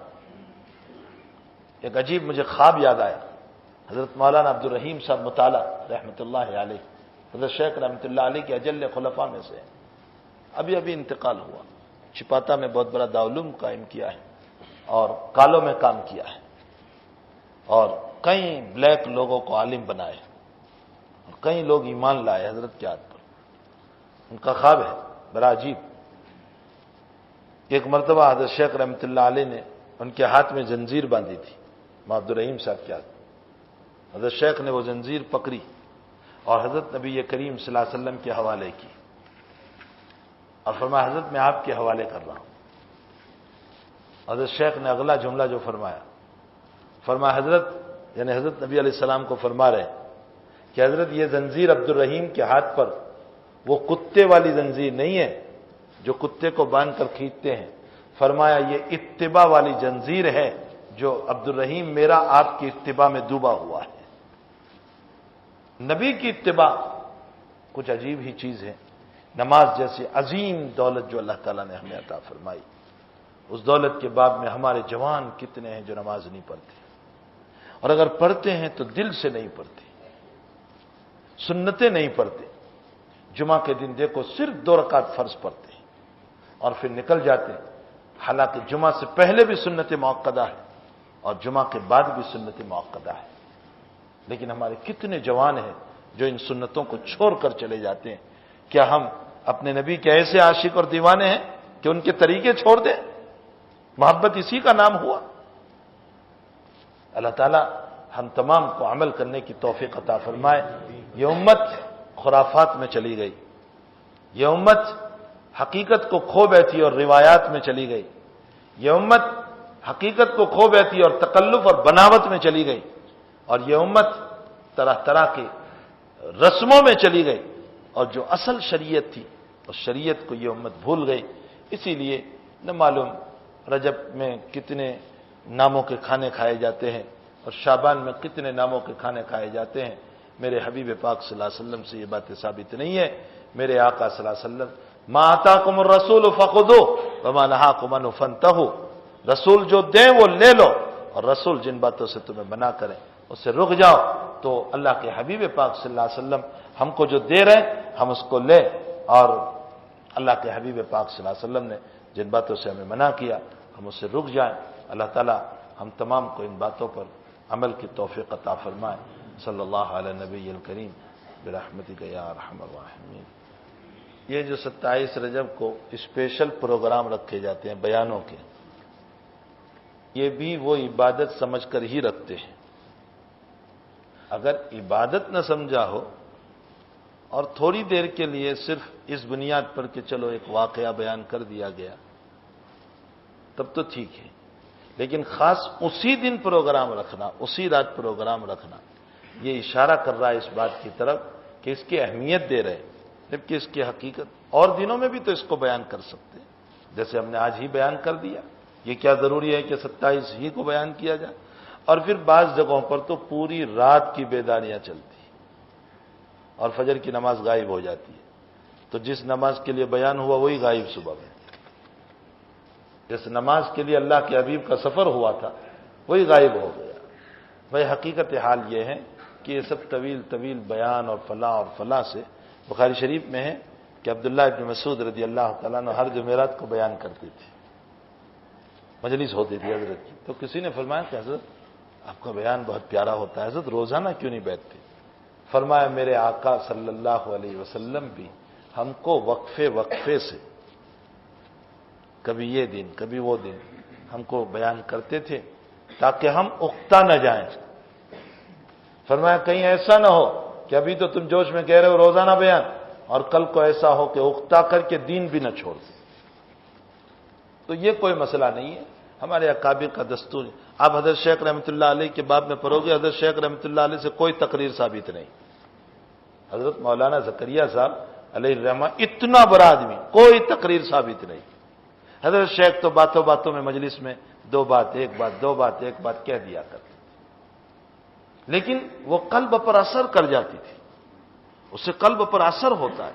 ایک عجیب مجھے خواب یاد آیا، حضرت مولانا عبد الرحیم صاحب مطالعہ رحمۃ اللہ علیہ، حضرت شیخ رحمۃ اللہ علیہ کے اجل خلفاء میں سے ابھی انتقال ہوا۔ چھپاتا میں بہت بڑا دارالعلوم قائم کیا ہے اور کالوں میں کام کیا ہے اور کئی بلیک لوگوں کو عالم بنائے اور کئی لوگ ایمان لائے حضرت کے ہاتھ پر۔ ان کا خواب ہے بڑا عجیب۔ ایک مرتبہ حضرت شیخ رحمۃ اللہ علیہ نے ان کے ہاتھ میں زنجیر باندھی تھی، عبد الرحیم صاحب کے ہاتھ۔ حضرت شیخ نے وہ زنجیر پکڑی اور حضرت نبی کریم صلی اللہ علیہ وسلم کے حوالے کی اور فرمایا حضرت میں آپ کے حوالے کر رہا ہوں۔ حضرت شیخ نے اگلا جملہ جو فرمایا حضرت، یعنی حضرت نبی علیہ السلام کو فرما رہے کہ حضرت یہ زنجیر عبد الرحیم کے ہاتھ پر وہ کتے والی زنجیر نہیں ہے جو کتے کو باندھ کر کھینچتے ہیں، فرمایا یہ اتباع والی زنجیر ہے جو عبد الرحیم میرا آپ کی اتباع میں ڈوبا ہوا ہے۔ نبی کی اتباع کچھ عجیب ہی چیز ہے۔ نماز جیسی عظیم دولت جو اللہ تعالیٰ نے ہمیں عطا فرمائی، اس دولت کے باب میں ہمارے جوان کتنے ہیں جو نماز نہیں پڑھتے، اور اگر پڑھتے ہیں تو دل سے نہیں پڑھتے، سنتیں نہیں پڑھتے۔ جمعہ کے دن دیکھو صرف 2 رکعت فرض پڑھتے ہیں اور پھر نکل جاتے ہیں، حالانکہ جمعہ سے پہلے بھی سنت مؤکدہ ہے اور جمعہ کے بعد بھی سنت مؤکدہ ہے۔ لیکن ہمارے کتنے جوان ہیں جو ان سنتوں کو چھوڑ کر چلے جاتے ہیں۔ کیا ہم اپنے نبی کے ایسے عاشق اور دیوانے ہیں کہ ان کے طریقے چھوڑ دیں؟ محبت اسی کا نام ہوا۔ اللہ تعالیٰ ہم تمام کو عمل کرنے کی توفیق عطا فرمائے۔ یہ امت خرافات میں چلی گئی، یہ امت حقیقت کو کھو بیٹھی اور روایات میں چلی گئی، یہ امت حقیقت کو کھو بیٹھی اور تکلف اور بناوٹ میں چلی گئی، اور یہ امت طرح طرح کی رسموں میں چلی گئی، اور جو اصل شریعت تھی اس شریعت کو یہ امت بھول گئی۔ اسی لیے نہ معلوم رجب میں کتنے ناموں کے کھانے کھائے جاتے ہیں اور شعبان میں کتنے ناموں کے کھانے کھائے جاتے ہیں۔ میرے حبیب پاک صلی اللہ علیہ وسلم سے یہ باتیں ثابت نہیں ہے۔ میرے آقا صلی اللہ علیہ وسلم ما آتاکم الرسول فخذوہ وما نہاکم عنہ فانتہوا، رسول جو دیں وہ لے لو، اور رسول جن باتوں سے تمہیں منع کریں اس سے رک جاؤ۔ تو اللہ کے حبیب پاک صلی اللہ علیہ وسلم ہم کو جو دے رہے ہیں ہم اس کو لیں، اور اللہ کے حبیب پاک صلی اللہ علیہ وسلم نے جن باتوں سے ہمیں منع کیا ہم اس سے رک جائیں۔ اللہ تعالی ہم تمام کو ان باتوں پر عمل کی توفیق عطا فرمائے۔ صلی اللہ علیہ نبی الکریم برحمتک یا ارحم الراحمین۔ یہ جو 27 رجب کو اسپیشل پروگرام رکھے جاتے ہیں بیانوں کے، یہ بھی وہ عبادت سمجھ کر ہی رکھتے ہیں۔ اگر عبادت نہ سمجھا ہو اور تھوڑی دیر کے لیے صرف اس بنیاد پر کہ چلو ایک واقعہ بیان کر دیا گیا تب تو ٹھیک ہے، لیکن خاص اسی دن پروگرام رکھنا، اسی رات پروگرام رکھنا، یہ اشارہ کر رہا ہے اس بات کی طرف کہ اس کی اہمیت دے رہے، جبکہ اس کی حقیقت اور دنوں میں بھی تو اس کو بیان کر سکتے ہیں، جیسے ہم نے آج ہی بیان کر دیا۔ یہ کیا ضروری ہے کہ 27 ہی کو بیان کیا جائے؟ اور پھر بعض جگہوں پر تو پوری رات کی بیداریاں چلتی ہیں اور فجر کی نماز غائب ہو جاتی ہے، تو جس نماز کے لیے بیان ہوا وہی غائب صبح میں، جس نماز کے لیے اللہ کے حبیب کا سفر ہوا تھا وہی غائب ہو گیا۔ بھائی حقیقت حال یہ ہے کہ یہ سب طویل طویل بیان اور فلاں سے بخاری شریف میں ہے کہ عبداللہ ابن مسعود رضی اللہ تعالیٰ عنہ ہر جمعرات کو بیان کرتے تھے، مجلس ہوتی تھی حضرت کی، تو کسی نے فرمایا کہ حضرت آپ کا بیان بہت پیارا ہوتا ہے حضرت، روزانہ کیوں نہیں بیٹھتے؟ فرمایا میرے آقا صلی اللہ علیہ وسلم بھی ہم کو وقفے وقفے سے کبھی یہ دن کبھی وہ دن ہم کو بیان کرتے تھے تاکہ ہم اکتا نہ جائیں۔ فرمایا کہیں ایسا نہ ہو کہ ابھی تو تم جوش میں کہہ رہے ہو روزانہ بیان، اور کل کو ایسا ہو کہ اکتا کر کے دین بھی نہ چھوڑ دیں۔ تو یہ کوئی مسئلہ نہیں ہے، ہمارے اکابر کا دستور ہے۔ آپ حضرت شیخ رحمۃ اللہ علیہ کے باب میں پڑھو گے، حضرت شیخ رحمۃ اللہ علیہ سے کوئی تقریر ثابت نہیں۔ حضرت مولانا زکریا صاحب علیہ الرحمہ اتنا بڑا آدمی، کوئی تقریر ثابت نہیں۔ حضرت شیخ تو باتوں باتوں میں مجلس میں دو بات ایک بات دو بات ایک بات کہہ دیا کرتے، لیکن وہ قلب پر اثر کر جاتی تھی، اس سے قلب پر اثر ہوتا ہے۔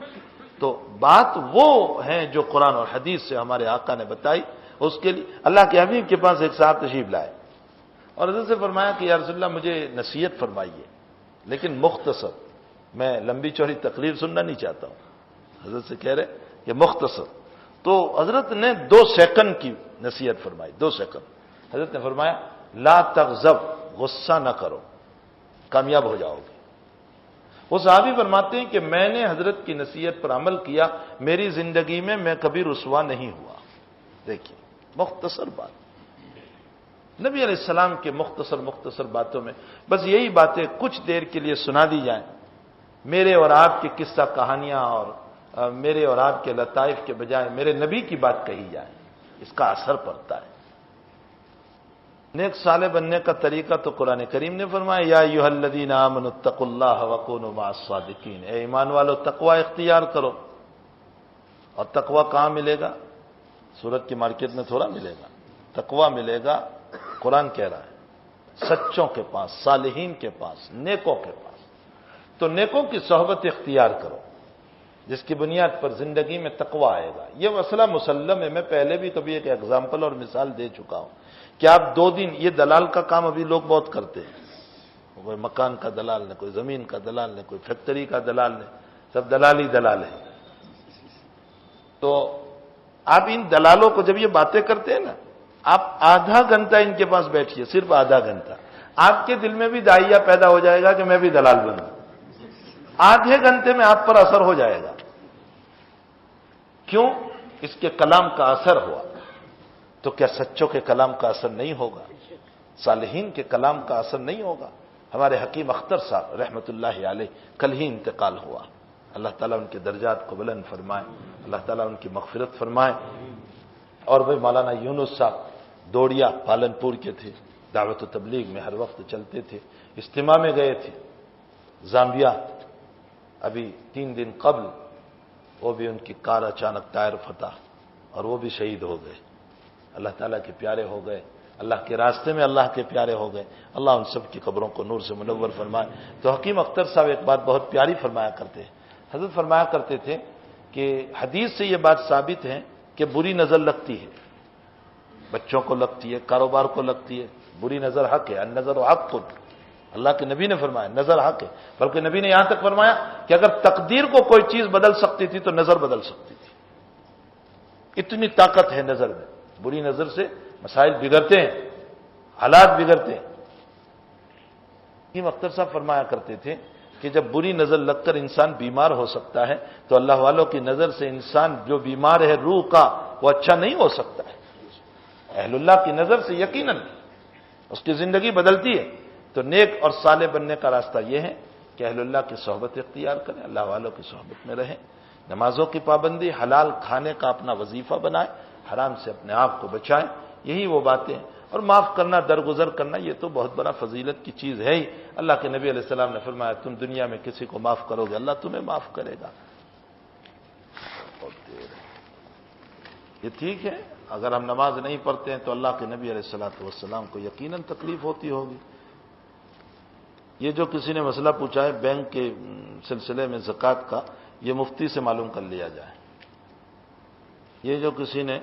تو بات وہ ہیں جو قرآن اور حدیث سے ہمارے آقا نے بتائی، اس کے لیے اللہ کے حبیب کے پاس ایک صاحب تشریف لائے اور حضرت سے فرمایا کہ یا رسول اللہ مجھے نصیحت فرمائیے، لیکن مختصر، میں لمبی چوڑی تقریر سننا نہیں چاہتا ہوں۔ حضرت سے کہہ رہے کہ مختصر، تو حضرت نے 2 سیکنڈ کی نصیحت فرمائی، 2 سیکنڈ۔ حضرت نے فرمایا لا تغضب، غصہ نہ کرو، کامیاب ہو جاؤ گے۔ وہ صحابی فرماتے ہیں کہ میں نے حضرت کی نصیحت پر عمل کیا، میری زندگی میں میں کبھی رسوا نہیں ہوا۔ دیکھیے مختصر بات، نبی علیہ السلام کے مختصر باتوں میں بس یہی باتیں کچھ دیر کے لیے سنا دی جائیں، میرے اور آپ کی قصہ کہانیاں اور میرے اور آپ کے لطائف کے بجائے میرے نبی کی بات کہی جائے، اس کا اثر پڑتا ہے۔ نیک صالح بننے کا طریقہ تو قرآن کریم نے فرمایا یا ایھا الذین آمنوا اتقوا اللہ وکونوا مع الصادقین، اے ایمان والو تقوی اختیار کرو۔ اور تقوی کہاں ملے گا؟ سورت کی مارکیٹ میں تھوڑا ملے گا، تقوی ملے گا قرآن کہہ رہا ہے سچوں کے پاس، صالحین کے پاس، نیکوں کے پاس۔ تو نیکوں کی صحبت اختیار کرو جس کی بنیاد پر زندگی میں تقوی آئے گا۔ یہ مسئلہ مسلم ہے، میں پہلے بھی کبھی ایک ایگزامپل اور مثال دے چکا ہوں کہ آپ 2 دن، یہ دلال کا کام ابھی لوگ بہت کرتے ہیں، کوئی مکان کا دلال نے، کوئی زمین کا دلال نے، کوئی فیکٹری کا دلال نے، سب دلال ہی دلال ہیں۔ تو آپ ان دلالوں کو جب یہ باتیں کرتے ہیں نا، آپ آدھا گھنٹہ ان کے پاس بیٹھیے، صرف آدھا گھنٹہ، آپ کے دل میں بھی داعیہ پیدا ہو جائے گا کہ میں بھی دلال بنوں۔ آدھے گھنٹے میں آپ پر اثر ہو جائے گا۔ کیوں؟ اس کے کلام کا اثر ہوا۔ تو کیا سچوں کے کلام کا اثر نہیں ہوگا؟ صالحین کے کلام کا اثر نہیں ہوگا؟ ہمارے حکیم اختر صاحب رحمۃ اللہ علیہ کل ہی انتقال ہوا، اللہ تعالیٰ ان کے درجات کو بلند فرمائے، اللہ تعالیٰ ان کی مغفرت فرمائے۔ اور وہ مولانا یونس صاحب دوڑیا پالنپور کے تھے، دعوت و تبلیغ میں ہر وقت چلتے تھے، اجتماع میں گئے تھے زامبیا، ابھی 3 دن قبل وہ بھی ان کی کار اچانک ٹائر پھٹا اور وہ بھی شہید ہو گئے، اللہ تعالیٰ کے پیارے ہو گئے، اللہ کے راستے میں اللہ کے پیارے ہو گئے۔ اللہ ان سب کی قبروں کو نور سے منور فرمائے۔ تو حکیم اختر صاحب ایک بات بہت پیاری فرمایا کرتے ہیں، حضرت فرمایا کرتے تھے کہ حدیث سے یہ بات ثابت ہے کہ بری نظر لگتی ہے، بچوں کو لگتی ہے، کاروبار کو لگتی ہے، بری نظر حق ہے، النظر حق، اللہ کے نبی نے فرمایا نظر حق ہے، بلکہ نبی نے یہاں تک فرمایا کہ اگر تقدیر کو کوئی چیز بدل سکتی تھی تو نظر بدل سکتی تھی، اتنی طاقت ہے نظر میں۔ بری نظر سے مسائل بگڑتے ہیں، حالات بگڑتے ہیں۔ حکیم اختر صاحب فرمایا کرتے تھے کہ جب بری نظر لگ کر انسان بیمار ہو سکتا ہے تو اللہ والوں کی نظر سے انسان جو بیمار ہے روح کا، وہ اچھا نہیں ہو سکتا ہے۔ اہل اللہ کی نظر سے یقیناً اس کی زندگی بدلتی ہے۔ تو نیک اور صالح بننے کا راستہ یہ ہے کہ اہل اللہ کی صحبت اختیار کریں، اللہ والوں کی صحبت میں رہیں، نمازوں کی پابندی، حلال کھانے کا اپنا وظیفہ بنائیں، حرام سے اپنے آپ کو بچائیں، یہی وہ باتیں ہیں۔ اور معاف کرنا، درگزر کرنا، یہ تو بہت بڑا فضیلت کی چیز ہے ہی۔ اللہ کے نبی علیہ السلام نے فرمایا تم دنیا میں کسی کو معاف کرو گے اللہ تمہیں معاف کرے گا۔ یہ ٹھیک ہے، اگر ہم نماز نہیں پڑھتے ہیں تو اللہ کے نبی علیہ السلام کو یقیناً تکلیف ہوتی ہوگی۔ یہ جو کسی نے مسئلہ پوچھا ہے بینک کے سلسلے میں زکوٰۃ کا، یہ مفتی سے معلوم کر لیا جائے۔ یہ جو کسی نے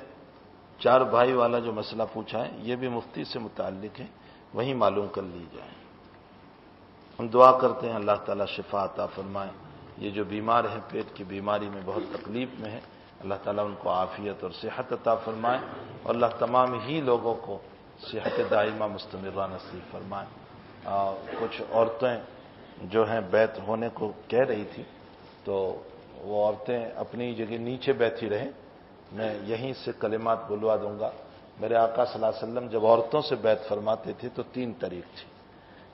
4 بھائی والا جو مسئلہ پوچھا ہے یہ بھی مفتی سے متعلق ہے، وہیں معلوم کر لی جائے۔ ہم دعا کرتے ہیں اللہ تعالیٰ شفا عطا فرمائے۔ یہ جو بیمار ہیں پیٹ کی بیماری میں بہت تکلیف میں ہے، اللہ تعالیٰ ان کو عافیت اور صحت عطا فرمائے، اور اللہ تمام ہی لوگوں کو صحت دائمہ مستمرہ نصیب فرمائے۔ کچھ عورتیں جو ہیں بیت ہونے کو کہہ رہی تھی، تو وہ عورتیں اپنی جگہ نیچے بیٹھی رہیں، میں یہیں سے کلمات بلوا دوں گا۔ میرے آقا صلی اللہ علیہ وسلم جب عورتوں سے بیت فرماتے تھے تو 3 طریق تھے۔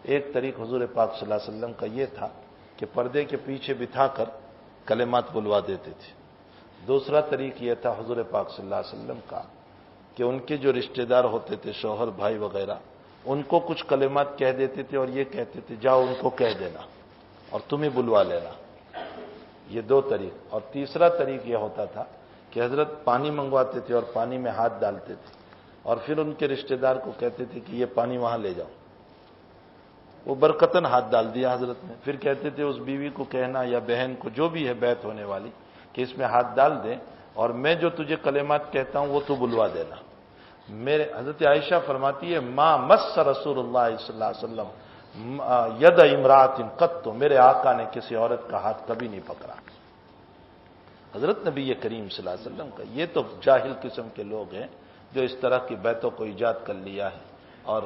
ایک طریق حضور پاک صلی اللہ علیہ وسلم کا یہ تھا کہ پردے کے پیچھے بٹھا کر کلمات بلوا دیتے تھے۔ دوسرا طریق یہ تھا حضور پاک صلی اللہ علیہ وسلم کا کہ ان کے جو رشتہ دار ہوتے تھے، شوہر، بھائی وغیرہ، ان کو کچھ کلمات کہہ دیتے تھے اور یہ کہتے تھے جاؤ ان کو کہہ دینا اور تمہیں بلوا لینا۔ یہ 2 طریق۔ اور تیسرا طریق یہ ہوتا تھا کہ حضرت پانی منگواتے تھے اور پانی میں ہاتھ ڈالتے تھے اور پھر ان کے رشتہ دار کو کہتے تھے کہ یہ پانی وہاں لے جاؤ۔ وہ برکتاً ہاتھ ڈال دیا حضرت نے، پھر کہتے تھے اس بیوی کو کہنا یا بہن کو جو بھی ہے بیت ہونے والی کہ اس میں ہاتھ ڈال دیں اور میں جو تجھے کلمات کہتا ہوں وہ تو بلوا دینا۔ میرے حضرت عائشہ فرماتی ہے ما مس رسول اللہ صلی اللہ علیہ وسلم ید امرات قط، میرے آقا نے کسی عورت کا ہاتھ کبھی نہیں پکڑا۔ حضرت نبی کریم صلی اللہ علیہ وسلم کا یہ تو جاہل قسم کے لوگ ہیں جو اس طرح کی بیتوں کو ایجاد کر لیا ہے اور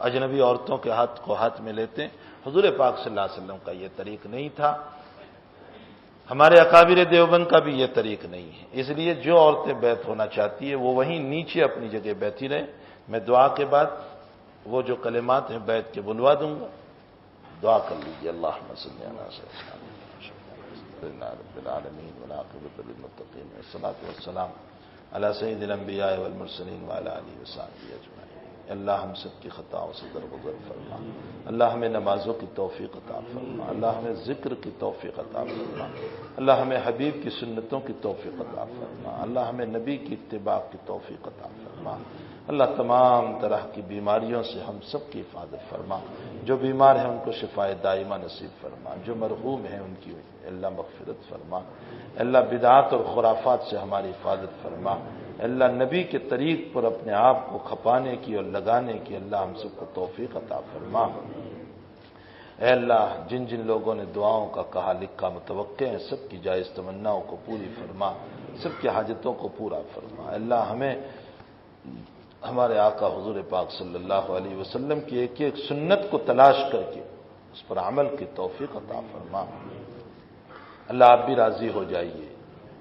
اجنبی عورتوں کے ہاتھ کو ہاتھ میں لیتے ہیں۔ حضور پاک صلی اللہ علیہ وسلم کا یہ طریق نہیں تھا، ہمارے اکابر دیوبند کا بھی یہ طریق نہیں ہے۔ اس لیے جو عورتیں بیت ہونا چاہتی ہے وہ وہیں نیچے اپنی جگہ بیٹھی رہیں، میں دعا کے بعد وہ جو کلمات ہیں بیت کے بلوا دوں گا، دعا کر لیجیے۔ اللہم صلی علی سیدنا رب العالمین والعاقبۃ للمتقین والصلاۃ والسلام علی سید الانبیاء والمرسلین وعلی آلہ وصحبہ اجمعین۔ اللہ ہم سب کی خطاؤں سے درگزر فرما، اللہ ہمیں نمازوں کی توفیق عطا فرما، اللہ ہمیں ذکر کی توفیق عطا فرما، اللہ ہمیں حبیب کی سنتوں کی توفیق عطا فرما، اللہ ہمیں نبی کی اتباع کی توفیق عطا فرما، اللہ تمام طرح کی بیماریوں سے ہم سب کی حفاظت فرما، جو بیمار ہیں ان کو شفاء دائمہ نصیب فرما، جو مرحوم ہیں ان کی اللہ مغفرت فرما، اللہ بدعات اور خرافات سے ہماری حفاظت فرما، اللہ نبی کے طریق پر اپنے آپ کو کھپانے کی اور لگانے کی اللہ ہم سب کو توفیق عطا فرما۔ اے اللہ جن جن لوگوں نے دعاؤں کا کہا لکھا متوقع ہیں سب کی جائز تمناؤں کو پوری فرما، سب کی حاجتوں کو پورا فرما۔ اللہ ہمیں ہمارے آقا حضور پاک صلی اللہ علیہ وسلم کی ایک ایک سنت کو تلاش کر کے اس پر عمل کی توفیق عطا فرما۔ اللہ آپ بھی راضی ہو جائیے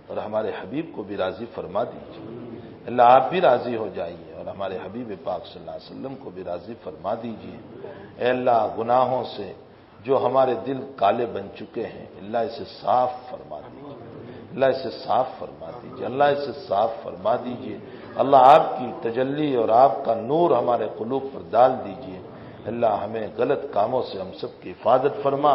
اور ہمارے حبیب کو بھی راضی فرما دیجیے۔ اللہ آپ بھی راضی ہو جائیے اور ہمارے حبیب پاک صلی اللہ علیہ وسلم کو بھی راضی فرما دیجیے۔ اے اللہ گناہوں سے جو ہمارے دل کالے بن چکے ہیں اللہ اسے صاف فرما دیجیے، اللہ اسے صاف فرما دیجیے، اللہ اسے صاف فرما دیجیے۔ اللہ آپ کی تجلی اور آپ کا نور ہمارے قلوب پر ڈال دیجیے۔ اللہ ہمیں غلط کاموں سے ہم سب کی حفاظت فرما،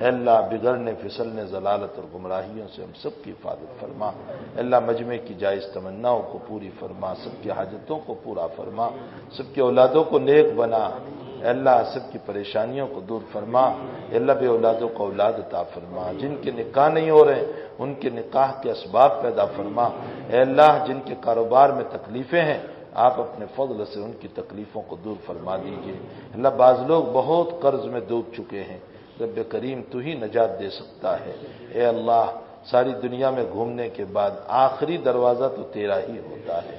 اے اللہ بگڑنے پھسلنے ضلالت اور گمراہیوں سے ہم سب کی حفاظت فرما، اے اللہ مجمع کی جائز تمناؤں کو پوری فرما، سب کی حاجتوں کو پورا فرما، سب کی اولادوں کو نیک بنا، اے اللہ سب کی پریشانیوں کو دور فرما، اے اللہ بے اولادوں کو اولاد عطا فرما، جن کے نکاح نہیں ہو رہے ان کے نکاح کے اسباب پیدا فرما، اے اللہ جن کے کاروبار میں تکلیفیں ہیں آپ اپنے فضل سے ان کی تکلیفوں کو دور فرما دیجیے۔ اللہ بعض لوگ بہت قرض میں ڈوب چکے ہیں، رب کریم تو ہی نجات دے سکتا ہے۔ اے اللہ ساری دنیا میں گھومنے کے بعد آخری دروازہ تو تیرا ہی ہوتا ہے،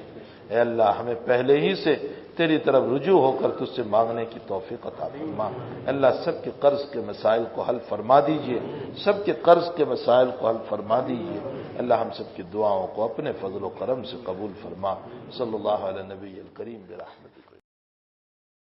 اے اللہ ہمیں پہلے ہی سے تیری طرف رجوع ہو کر تجھ سے مانگنے کی توفیق عطا فرما۔ اللہ سب کے قرض کے مسائل کو حل فرما دیجیے، سب کے قرض کے مسائل کو حل فرما دیجیے۔ اللہ ہم سب کی دعاؤں کو اپنے فضل و کرم سے قبول فرما۔ صلی اللہ علیہ نبی الکریم برحمتہ۔